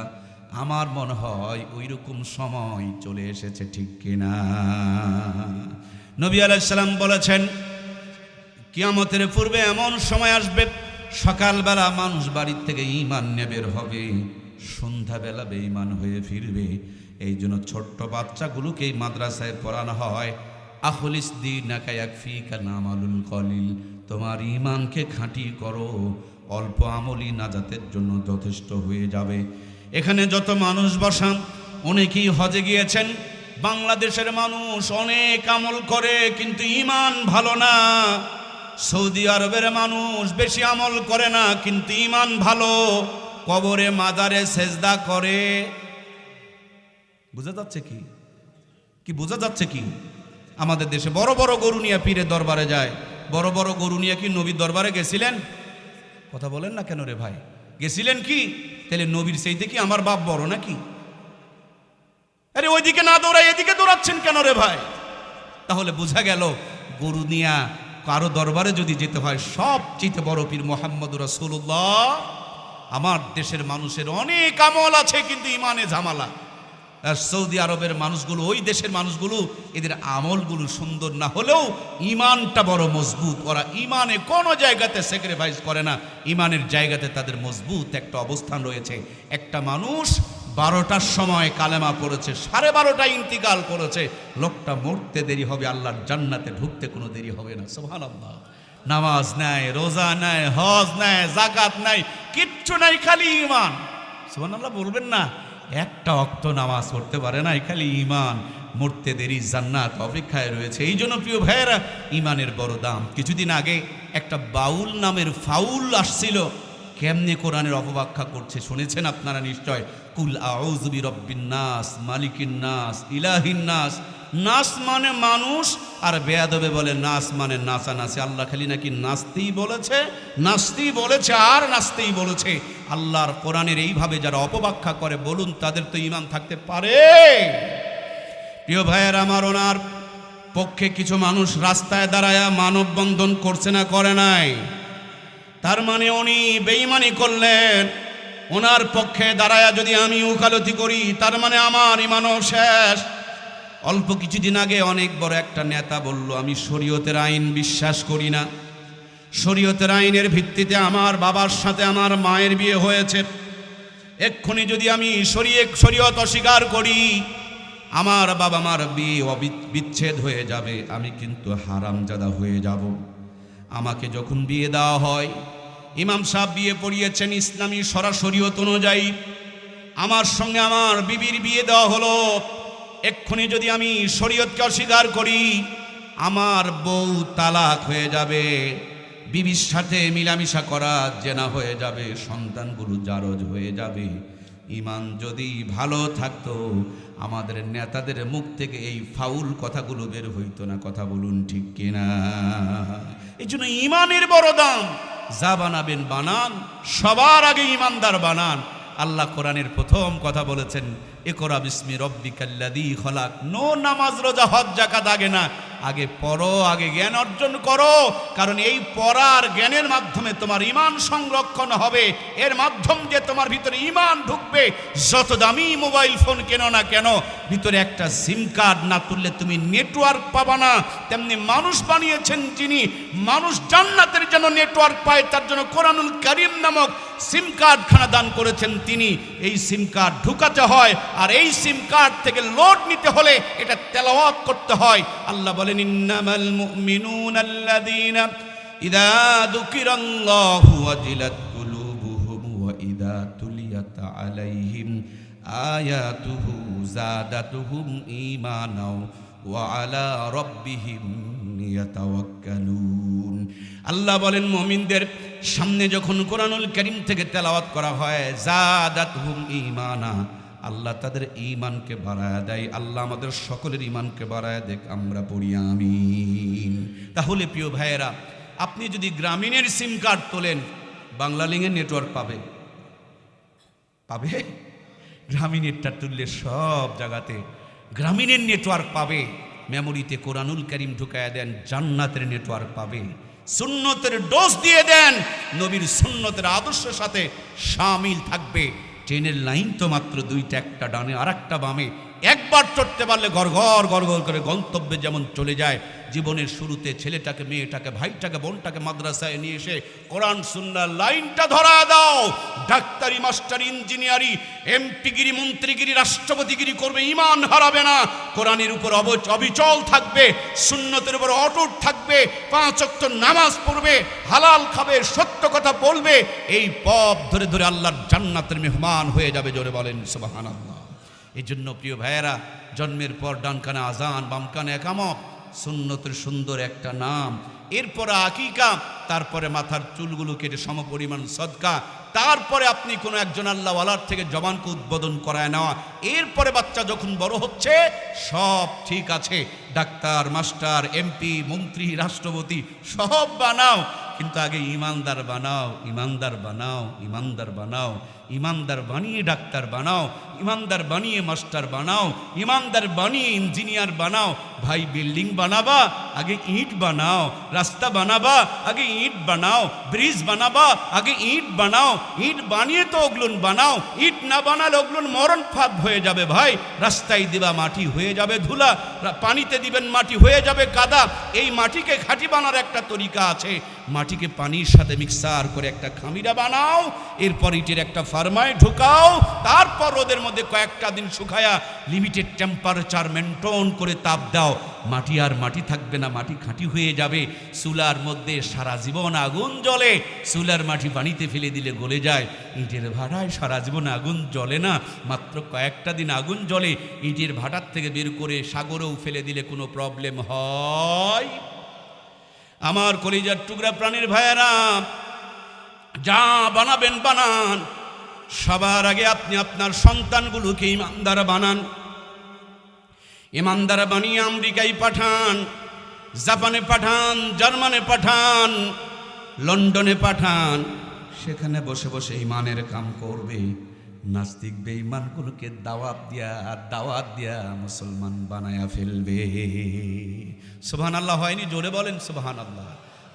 আমার মনে হয় ওই রকম সময় চলে এসেছে, ঠিক কিনা? নবী আলাইহিস সালাম বলেছেন, কিয়ামতের পূর্বে এমন সময় আসবে, সকালবেলা মানুষ বাড়ির থেকে ঈমান নিয়ে বের হবে, সন্ধ্যাবেলা বেঈমান হয়ে ফিরবে। এই জন্য ছোট্ট বাচ্চাগুলোকে এই মাদ্রাসায় পড়ানো হয়, আখলিস দীনাকা ইয়াকফিকা আমালুল কলিল, তোমার ঈমানকে খাঁটি করো, অল্প আমলই নাজাতের জন্য যথেষ্ট হয়ে যাবে। এখানে যত মানুষ বসান, অনেকেই হজে গিয়েছেন। বাংলাদেশের মানুষ অনেক আমল করে কিন্তু ঈমান ভালো না। সৌদি আরবের মানুষ বেশি আমল করে না কিন্তু ঈমান ভালো, কবরে মাজারে সেজদা করে। বোঝা যাচ্ছে কি? কি বোঝা যাচ্ছে কি? আমাদের দেশে বড় বড় গরু নিয়ে পীরের দরবারে যায়। বড় বড় গরু নিয়ে কি নবীর দরবারে গেছিলেন? কথা বলেন না কেন রে ভাই? গেছিলেন কি? তাহলে নবীর সেইতে কি আমার বাপ বড় নাকি? আরে ওইদিকে না দৌড়াই এদিকে দৌড়াচ্ছেন কেন রে ভাই? তাহলে বোঝা গেল গরু নিয়া কারো দরবারে যদি যেতে হয়, সবচেয়ে বড় পীর মুহাম্মদুর রাসূলুল্লাহ। আমার দেশের মানুষের অনেক আমল আছে কিন্তু ইমানে ঝামেলা। আর সৌদি আরবের মানুষগুলো, ওই দেশের মানুষগুলো, এদের আমলগুলো সুন্দর না হলেও ইমানটা বড় মজবুত। ওরা ইমানে কোনো জায়গাতে স্যাক্রিফাইস করে না, ইমানের জায়গাতে তাদের মজবুত একটা অবস্থান রয়েছে। একটা মানুষ 12টার সময় কালেমা পড়েছে, 12:30টায় ইন্তিকাল করেছে, লোকটা মরতে দেরি হবে, আল্লাহর জান্নাতে ঢুকতে কোনো দেরি হবে না। সুবহানাল্লাহ। নামাজ নাই, রোজা নাই, হজ নাই, যাকাত নাই, কিচ্ছু নাই, খালি ঈমান। সুবহানাল্লাহ বলবেন না? একটা ওয়াক্ত নামাজ পড়তে পারে না, খালি ঈমান, মরতে দেরি, জান্নাত অপেক্ষায় রয়েছে। এই জন্য প্রিয় ভাইয়েরা, ঈমানের বড় দাম। কিছুদিন আগে একটা বাউল নামের ফাউল আসছিল, কেমনে কোরআনের অপব্যাখ্যা করছে শুনেছেন আপনারা নিশ্চয়। কুল আউযু বিরাব্বিন নাস, মালিকিন নাস, ইলাহিন নাস। নাস মানে মানুষ, আর বেয়াদবে বলে নাস মানে নাচানাচি। আল্লাহ খালি নাকি নাচতেই বলেছে, নাচতেই বলেছে, আর নাচতেই বলেছে। আল্লাহর কোরআনের এইভাবে যারা অপব্যাখ্যা করে, বলুন তাদের তো ঈমান থাকতে পারে? প্রিয় ভাইয়ের আমার, ওনার পক্ষে কিছু মানুষ রাস্তায় দাঁড়ায়া মানববন্ধন করছে না, করে নাই? তার মানে উনি বেঈমানি করলেন। ওনার পক্ষে দাঁড়ায়া যদি আমি উকালতি করি, তার মানে আমার ঈমানও শেষ। অল্প কিছুদিন আগে অনেক বড় একটা নেতা বলল, আমি শরীয়তের আইন বিশ্বাস করি না, শরীয়তের আইনের ভিত্তিতে আমার বাবার সাথে আমার মায়ের বিয়ে হয়েছে, এক্ষুনি যদি আমি শরীয়ত অস্বীকার করি, আমার বাবা মার বিয়ে বিচ্ছেদ হয়ে যাবে, আমি কিন্তু হারামজাদা হয়ে যাব। আমাকে যখন বিয়ে দেওয়া হয়, ইমাম সাহেব বিয়ে পড়িয়েছেন ইসলামী শরীয়ত অনুযায়ী, আমার সঙ্গে আমার বিবির বিয়ে দেওয়া হলো, এক্ষুনি যদি আমি শরীয়তকে অস্বীকার করি, আমার বউ তালাক হয়ে যাবে, বিবির সাথে মিলামিশা করা জেনা হয়ে যাবে, সন্তানগুলো জারজ হয়ে যাবে। ঈমান যদি ভালো থাকতো, আমাদের নেতাদের মুখ থেকে এই ফাউল কথাগুলো বের হইতো না। কথা বলুন ঠিক কিনা? এই জন্য ঈমানের বড় দাম। যা বানাবেন বানান, সবার আগে ঈমানদার বানান। আল্লাহ কোরআনের প্রথম কথা বলেছেন, ইকরা বিসমি রব্বিকাল্লাযী খলাক। নো নামাজ, রোজা, হজ, যাকাত আগে না, আগে পড়ো, আগে জ্ঞান অর্জন করো। কারণ এই পড়ার জ্ঞানের মাধ্যমে তোমার ঈমান সংরক্ষণ হবে, এর মাধ্যম দিয়ে তোমার ভিতরে ঈমান ঢুকবে। যত দামি মোবাইল ফোন কেনো না কেন, ভিতরে একটা সিম কার্ড না তুললে তুমি নেটওয়ার্ক পাবা না। তেমনি মানুষ বানিয়েছেন যিনি, মানুষ জান্নাতের জন্য নেটওয়ার্ক পায়, তার জন্য কোরআনুল কারীম নামক সিম কার্ড খানা দান করেছেন তিনি। এই সিম কার্ড ঢুকাতে হয়, আর এই সিম কার্ড থেকে লোড নিতে হলে এটা তেলাওয়াত করতে হয়। আল্লাহ বলেন, ইন্নামাল মুমিনুনাল্লাযীনা ইযা যুকিরাল্লাহু ওয়াজিলাত কুলুবুহুম ওয়া ইযা তুলিয়াত আলাইহিম আয়াতুহু যাদাতুহুম ঈমানাও ওয়া আলা রাব্বিহিম ইয়াতাওয়াক্কালুন। আল্লাহ বলেন, মুমিনদের সামনে যখন কোরআনুল কারীম থেকে তেলাওয়াত করা হয়, যাদাতুহুম ঈমানা, আল্লাহ তাদের ঈমানকে বাড়ায় দেয়। আল্লাহ আমাদের সকলের ঈমানকে বাড়ায় দেখ, আমরা পড়ি আমিন। তাহলে প্রিয় ভাইয়েরা, আপনি যদি গ্রামীণের সিম কার্ড তোলেন, বাংলালিংকের নেটওয়ার্ক পাবে? পাবে? গ্রামীণেরটা তুললে সব জায়গাতে গ্রামীণের নেটওয়ার্ক পাবে। মেমোরিতে কোরআনুল কারীম ঢুকায় দেন, জান্নাতের নেটওয়ার্ক পাবে। সুন্নতের ডোজ দিয়ে দেন, নবীর সুন্নতের আদর্শের সাথে শামিল থাকবে। ট্রেনের লাইন তো মাত্র দুইটা, একটা ডানে আর একটা বামে, একবার চড়তে পারলে গড়গড় গড়গড় করে গন্তব্যে যেমন চলে যায়। জীবনের শুরুতে ছেলেটাকে, মেয়েটাকে, ভাইটাকে, বোনটাকে মাদ্রাসায় নিয়ে এসে কোরআন সুন্নাহর লাইনটা ধরা দাও। ডাক্তারি, মাস্টারি, ইঞ্জিনিয়ারি, এমপিগিরি, মন্ত্রীগিরি, রাষ্ট্রপতিগিরি করবে, ঈমান হারাবে না, কোরআনের উপর অবিচল থাকবে, সুন্নতের উপর অটুট থাকবে, 5 ওয়াক্ত নামাজ পড়বে, হালাল খাবে, সত্য কথা বলবে, এই পথ ধরে ধরে আল্লাহর জান্নাতের মেহমান হয়ে যাবে। জোরে বলেন সুবহানাল্লাহ। এই জন্য প্রিয় ভাইয়েরা, জন্মের পর ডান কানে আজান, বাম কানে একামত, সুন্নতের সুন্দর একটা নাম, এরপরে আকিকা, তারপরে মাথার চুলগুলো কেটে সমপরিমাণ সদকা, তারপরে আপনি কোনো একজন আল্লাহওয়ালার থেকে জবানকে উদ্বোধন করায় নেওয়া, এরপরে বাচ্চা যখন বড় হচ্ছে সব ঠিক আছে, ডাক্তার, মাস্টার, এমপি, মন্ত্রী, রাষ্ট্রপতি সব বানাও, কিন্তু আগে ইমানদার বানাও, ইমানদার বানাও, ইমানদার বানাও, ইমানদার বানিয়ে ডাক্তার বানাও, ইমানদার বানিয়ে মাস্টার বানাও, ইমানদার বানিয়ে ইঞ্জিনিয়ার বানাও। ভাই, বিল্ডিং বানাবা আগে ইট বানাও, রাস্তা বানাবা আগে ইট বানাও, ব্রিজ বানাবা আগে ইট বানাও, ইট বানিয়ে তো ওগুলোন বানাও, ইট না বানালে ওগুলোন মরণ ফাঁদ হয়ে যাবে। ভাই, রাস্তায় দিবা মাটি হয়ে যাবে ধুলা, পানিতে দিবেন মাটি হয়ে যাবে কাদা। এই মাটিকে খাঁটি বানার একটা তরিকা আছে, মাটিকে পানির সাথে মিক্সার করে একটা খামিরা বানাও, এরপর ইটের একটা ফার্মায় ঢুকাও, তারপর রোদের মধ্যে কয়েকটা দিন শুকায়া লিমিটেড টেম্পারেচার মেনটেন করে তাপ দাও, মাটি আর মাটি থাকবে না, মাটি খাঁটি হয়ে যাবে। চুলার মধ্যে সারা জীবন আগুন জ্বলে, চুলার মাটি পানিতে ফেলে দিলে গলে যায়। ইটের ভাটায় সারা জীবন আগুন জ্বলে না, মাত্র কয়েকটা দিন আগুন জ্বলে। ইটের ভাটার থেকে বের করে সাগরেও ফেলে দিলে কোনো প্রবলেম হয়? আমার কলিজার টুকরা প্রাণের ভাইয়েরা, যা বানাবেন বানান, সবার আগে আপনি আপনার সন্তানগুলোকে ইমানদার বানান। ইমানদার বানিয়ে আমেরিকায় পাঠান, জাপানে পাঠান, জার্মানে পাঠান, লন্ডনে পাঠান, সেখানে বসে বসে ইমানের কাম করবে। নাস্তিক বেঈমানগুলোকে দাওয়াত দিয়া মুসলমান বানায়া ফেলবে। সুবহানাল্লাহ হয়নি? জোরে বলেন সুবহানাল্লাহ।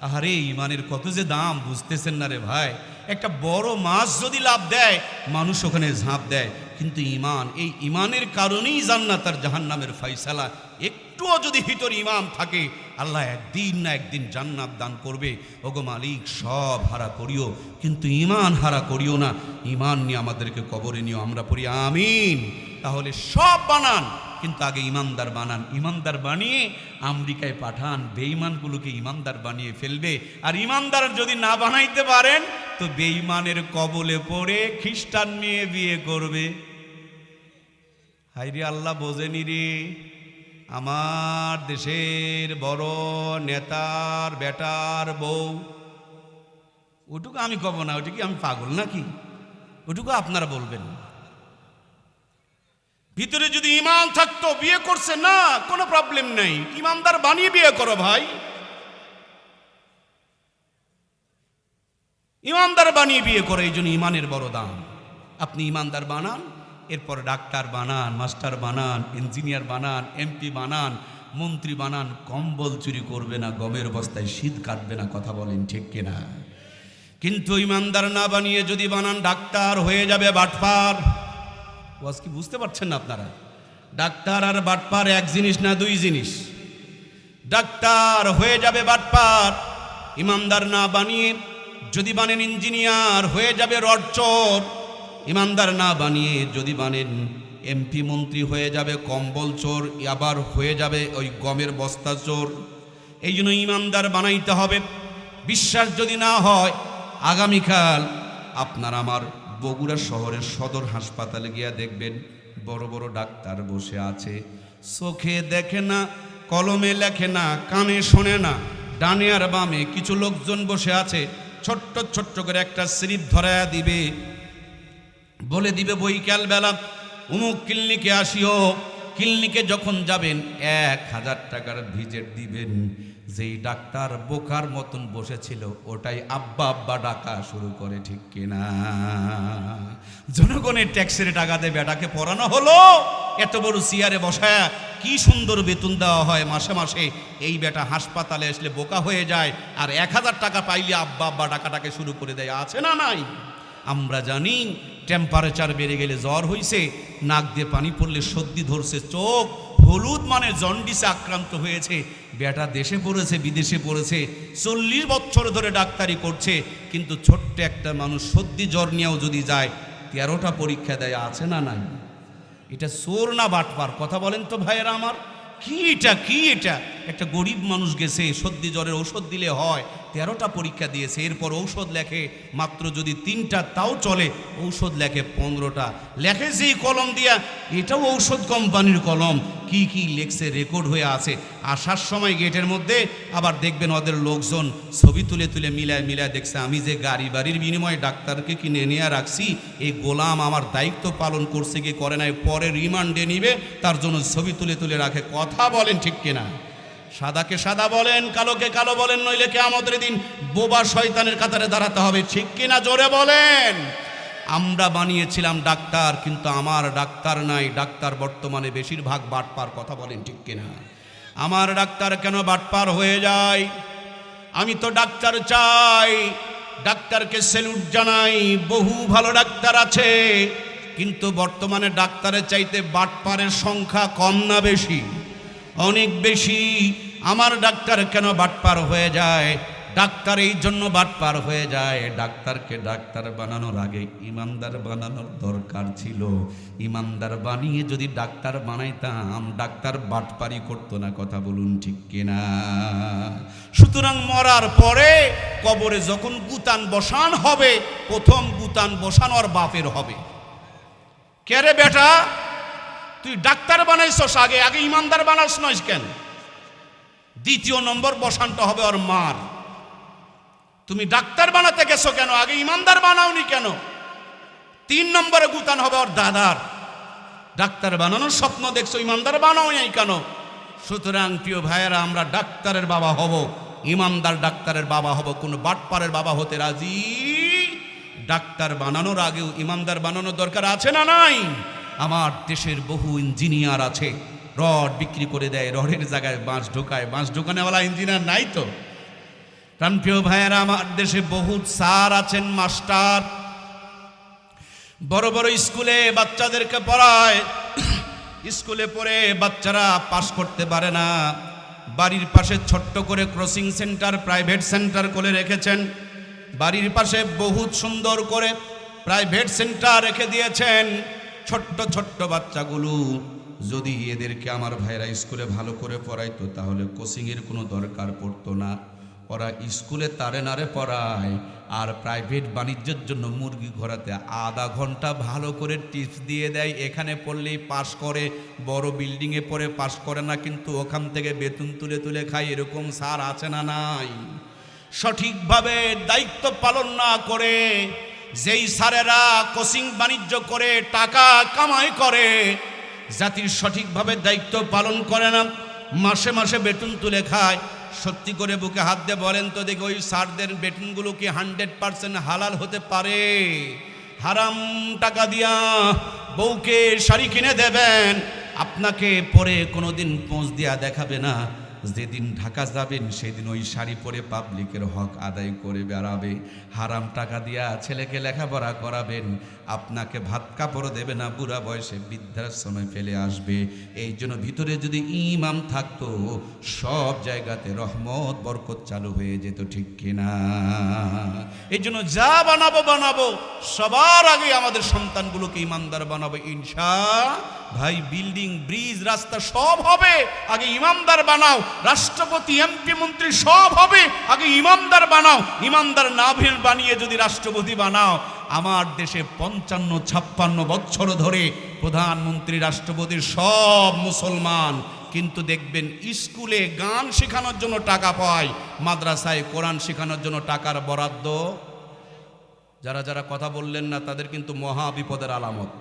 আরে ইমানের কত যে দাম বুঝতেছেন না রে ভাই। একটা বড় মাছ যদি লাভ দেয়, মানুষ ওখানে ঝাঁপ দেয়, কিন্তু ইমান, এই ইমানের কারণেই জান্নাত আর জাহান্নামের ফয়সালা। একটুও যদি ভিতর ইমান থাকে, আল্লাহ একদিন না একদিন জান্নাত দান করবে। ওগো মালিক, সব হারা করিও, কিন্তু ইমান হারা করিও না। ইমান নিয়ে আমাদেরকে কবরে নিও, আমরা পড়ি আমিন। তাহলে সব বানান, কিন্তু আগে ইমানদার বানান। ইমানদার বানিয়ে আমেরিকায় পাঠান, বেঈমানগুলোকে ইমানদার বানিয়ে ফেলবে। আর ইমানদার যদি না বানাইতে পারেন, তো বেঈমানের কবলে পড়ে খ্রিস্টান মেয়ে বিয়ে করবে। হাইরে আল্লাহ, বোঝেনি রে। আমার দেশের বড় নেতার বেটার বউ, ওটুকু আমি কব না, ওটুকু আমি পাগল নাকি? ওটুকু আপনারা বলবেন। ভিতরে যদি ইমান থাকতো, বিয়ে করছে না, কোনো প্রবলেম নেই, ইমানদার বানিয়ে বিয়ে করো ভাই, ইমানদার বানিয়ে বিয়ে করো। এই জন্য ইমানের বড় দাম। আপনি ইমানদার বানান, এরপর ডাক্তার বানান, মাস্টার বানান, ইঞ্জিনিয়ার বানান, এমপি বানান, মন্ত্রী বানান। কম্বল চুরি করবে না, গমের বস্তায় শীত কাটবে না, কথা বলেন ঠিক কিনা? কিন্তু ইমানদার না বানিয়ে যদি বানান, ডাক্তার হয়ে যাবে বাটপার। ওয়াজ কি বুঝতে পারছেন না আপনারা? ডাক্তার আর বাটপার এক জিনিস না, দুই জিনিস। ডাক্তার হয়ে যাবে বাটপার। ইমানদার না বানিয়ে যদি বানেন ইঞ্জিনিয়ার, হয়ে যাবে রডচোর। ইমানদার না বানিয়ে যদি বানেন এমপি মন্ত্রী, হয়ে যাবে কম্বল চোর, আবার হয়ে যাবে ওই গমের বস্তা চোর। এই জন্য ইমানদার বানাইতে হবে। বিশ্বাস যদি না হয়, আগামীকাল আপনার আমার বগুড়া শহরের সদর হাসপাতালে গিয়া দেখবেন, বড় বড় ডাক্তার বসে আছে, চোখে দেখে না, কলমে লেখে না, কানে শোনে না, ডানে আর বামে কিছু লোকজন বসে আছে। ছোট্ট ছোট্ট করে একটা স্লিপ ধরায়া দিবে, বলে দিবে বৈকাল বেলা অমুক ক্লিনিকে আসিও। ক্লিনিকে যখন যাবেন 1000 টাকার ভিজিট দিবেন। যেই ডাক্তার বোকার মতন বসেছিল, ওটাই আব্বা আব্বা ডাকা শুরু করে, ঠিক কিনা? জনগণের ট্যাক্সের টাকাতে বেটাকে পড়ানো হলো, এত বড় চেয়ারে বসায়া কি সুন্দর বেতন দেওয়া হয় মাসে মাসে। এই বেটা হাসপাতালে আসলে বোকা হয়ে যায়, আর 1000 টাকা পাইলে আব্বা আব্বা ডাকাটাকে শুরু করে দেয়। আছে না নাই? আমরা জানি টেম্পারেচার বেড়ে গেলে জ্বর হইছে, নাক দিয়ে পানি পড়লে সর্দি ধরছে, চোখ হলুদ মানে জন্ডিসে আক্রান্ত হয়েছে, বেটা দেশে পড়েছে বিদেশে পড়েছে, 40 বছর ধরে ডাক্তারি করছে, কিন্তু ছোট্ট একটা মানুষ সর্দি জ্বর নিয়েও যদি যায় 13টা পরীক্ষা দেয়, আছে না নাই? এটা চোর না বাটপার? কথা বলেন তো ভাইয়েরা আমার, কি এটা একটা গরিব মানুষ গেছে, সর্দি জ্বরের ঔষধ দিলে হয়, 13টা পরীক্ষা দিয়েছে, এরপর ঔষধ লেখে মাত্র যদি 3টা তাও চলে, ঔষধ লেখে 15টা, লেখে যেই কলম দিয়া, এটাও ঔষধ কোম্পানির কলম, কি কি লেখছে রেকর্ড হয়ে আছে। আসার সময় গেটের মধ্যে আবার দেখবেন ওদের লোকজন ছবি তুলে তুলে মিলায় দেখছে, আমি যে গাড়ি বাড়ির বিনিময়ে ডাক্তারকে কিনে নিয়ে রাখছি, এই গোলাম আমার দায়িত্ব পালন করছে কি করে নাই, পরে রিমান্ডে নিবে, তার জন্য ছবি তুলে তুলে রাখে। কথা বলেন ঠিক কিনা? সাদাকে সাদা বলেন, কালোকে কালো বলেন, নইলে কিয়ামতের দিন বোবা শয়তানের কাতারে দাঁড়াতে হবে, ঠিক কিনা? জোরে বলেন। আমরা বানিয়েছিলাম ডাক্তার, কিন্তু আমার ডাক্তার নাই, ডাক্তার বর্তমানে বেশিরভাগ বাটপার। কথা বলেন ঠিক কিনা? আমার ডাক্তার কেন বাটপার হয়ে যায়? আমি তো ডাক্তার চাই, ডাক্তারকে স্যালুট জানাই, বহু ভালো ডাক্তার আছে, কিন্তু বর্তমানে ডাক্তারের চাইতে বাটপারের সংখ্যা কম না বেশি? অনেক বেশি। আমার ডাক্তার কেন বাটপার হয়ে যায়? ডাক্তার এই জন্য বাটপার হয়ে যায়, ডাক্তারকে ডাক্তার বানানোর আগে ইমানদার বানানোর দরকার ছিল। ইমানদার বানিয়ে যদি ডাক্তার বানাইতাম, ডাক্তার বাটপারি করতো না। কথা বলুন ঠিক কিনা? সুতরাং মরার পরে কবরে যখন গুতান বসান হবে, প্রথম গুতান বসানোর বাপের হবে। কে রে বেটা, তুই ডাক্তার বানাইছস, আগে ইমানদার বানাস নয় কেন? দ্বিতীয় নম্বর বসানটা হবে ওর মার। তুমি ডাক্তার বানাতে গেছো কেন, আগে ইমানদার বানাওনি কেন? 3 নম্বরে গুতান হবে ওর দাদার। ডাক্তার বানানোর স্বপ্ন দেখছো, ইমানদার বানাও নাই কেন? সুতরাং প্রিয় ভাইয়েরা, আমরা ডাক্তারের বাবা হব, ইমানদার ডাক্তারের বাবা হব, কোন বাটপারের বাবা হতে রাজি। ডাক্তার বানানোর আগেও ইমানদার বানানোর দরকার আছে না নাই? আমার দেশের বহু ইঞ্জিনিয়ার আছে, রড বিক্রি করে দেয়, রডের জায়গায় বাঁশ ঢোকায়, বাঁশ ঢোকানোওয়ালা ইঞ্জিনিয়ার নাই তো? প্রাণপ্রিয় ভাইয়েরা, আমার দেশে বহুত স্যার আছেন, মাস্টার, বড় বড় স্কুলে বাচ্চাদেরকে পড়ায়, স্কুলে পড়ে বাচ্চারা পাস করতে পারে না, বাড়ির পাশে ছোট্ট করে ক্রসিং সেন্টার, প্রাইভেট সেন্টার করে রেখেছেন, বাড়ির পাশে বহুত সুন্দর করে প্রাইভেট সেন্টার রেখে দিয়েছেন। ছোট্ট ছোট্ট বাচ্চাগুলো যদি এদেরকে আমার ভাইরা স্কুলে ভালো করে পড়াইতো, তাহলে কোচিংয়ের কোনো দরকার পড়তো না। ওরা স্কুলে তারে নারে পড়ায়, আর প্রাইভেট বাণিজ্যের জন্য মুরগি ঘোরাতে আধা ঘন্টা ভালো করে টিপস দিয়ে দেয়, এখানে পড়লেই পাস করে, বড় বিল্ডিংয়ে পড়ে পাস করে না, কিন্তু ওখান থেকে বেতন তুলে তুলে খায়। এরকম স্যার আছে না নাই? সঠিকভাবে দায়িত্ব পালন না করে যেই স্যারেরা কোচিং বাণিজ্য করে টাকা কামাই করে, জাতির সঠিকভাবে দায়িত্ব পালন করে না, মাসে মাসে বেতন তুলে খায়, সত্যি করে বুকে হাত দিয়ে বলেন তো দেখি, ওই স্যারদের বেতনগুলো কি 100% হালাল হতে পারে? হারাম টাকা দিয়া বউকে শাড়ি কিনে দেবেন, আপনাকে পরে কোনোদিন পৌঁছ দিয়া দেখাবে না। যেদিন ঢাকা যাবেন সেদিন ওই শাড়ি পরে পাবলিকের হক আদায় করে বেড়াবে। হারাম টাকা দিয়া ছেলেকে লেখাপড়া করাবেন, আপনাকে ভাত কাপড় দেবে না, বুড়া বয়সে বৃদ্ধাশ্রমে ফেলে আসবে। এই জন্য ভিতরে যদি ইমাম থাকতো, সব জায়গাতে রহমত বরকত চালু হয়ে যেত, ঠিক কিনা? এই জন্য যা বানাবো সবার আগে আমাদের সন্তানগুলোকে ইমানদার বানাবো ইনশাআল্লাহ। ভাই, বিল্ডিং, ব্রিজ, রাস্তা সব হবে, আগে ইমানদার বানাও। রাষ্ট্রপতি, এমপি, মন্ত্রী সব হবে, আগে ইমানদার বানাও। ইমানদার না বানিয়ে যদি রাষ্ট্রপতি বানাও, আমার দেশে 55-56 বছর ধরে প্রধানমন্ত্রী, রাষ্ট্রপতি সব মুসলমান, কিন্তু দেখবেন স্কুলে গান শেখানোর জন্য টাকা পায়, মাদ্রাসায় কোরআন শেখানোর জন্য টাকার বরাদ্দ। যারা যারা কথা বললেন না, তাদের কিন্তু মহা বিপদের আলামত।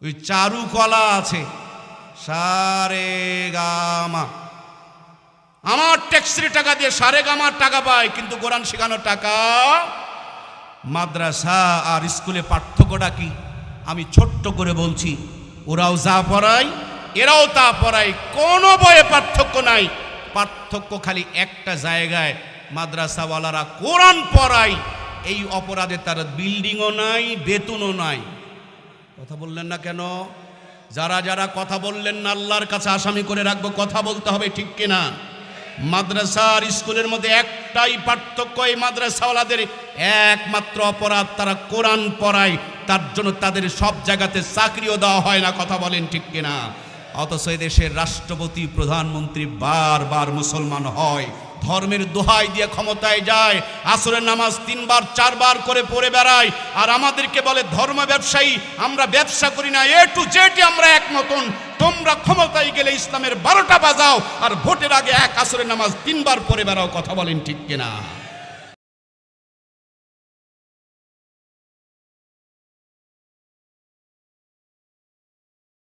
ওই চারুকলা আছে, সারে গামা, আমার ট্যাক্সের টাকা দিয়ে সারে গামার টাকা পায়, কিন্তু কোরআন শেখানোর টাকা। মাদ্রাসা আর স্কুলে পার্থক্যটা কি? আমি ছোট্ট করে বলছি, ওরাও যা পড়ায় এরাও তা পড়ায়, কোনো বইয়ে পার্থক্য নাই। পার্থক্য খালি একটা জায়গায়, মাদ্রাসাওয়ালারা কোরআন পড়ায়, এই অপরাধে তার বিল্ডিংও নাই, বেতনও নাই। কথা বললেন না কেন? যারা যারা কথা বললেন না, আল্লাহর কাছে আসামি করে রাখবো, কথা বলতে হবে, ঠিক কিনা? মাদ্রাসা আর স্কুলের মধ্যে একটাই পার্থক্য, এই মাদ্রাসাওয়ালাদের একমাত্র অপরাধ তারা কোরআন পড়ায়, তার জন্য তাদের সব জায়গাতে চাকরিও দেওয়া হয় না। কথা বলেন ঠিক কিনা? অথচ দেশের রাষ্ট্রপতি, প্রধানমন্ত্রী বারবার মুসলমান হয়, ধর্মের দোহাই দিয়ে ক্ষমতায় যায়, আসরের নামাজ 3 বার 4 বার করে পড়ে বেড়ায়, আর আমাদেরকে বলে ধর্ম ব্যবসায়ী। আমরা ব্যবসা করি না, এ টু জেড আমরা এক মতন। তোমরা ক্ষমতায় গেলে ইসলামের 12টা বাজাও, আর ভোটের আগে এক আসরের নামাজ 3 বার পড়ে বেড়াও। কথা বলেন ঠিক কিনা?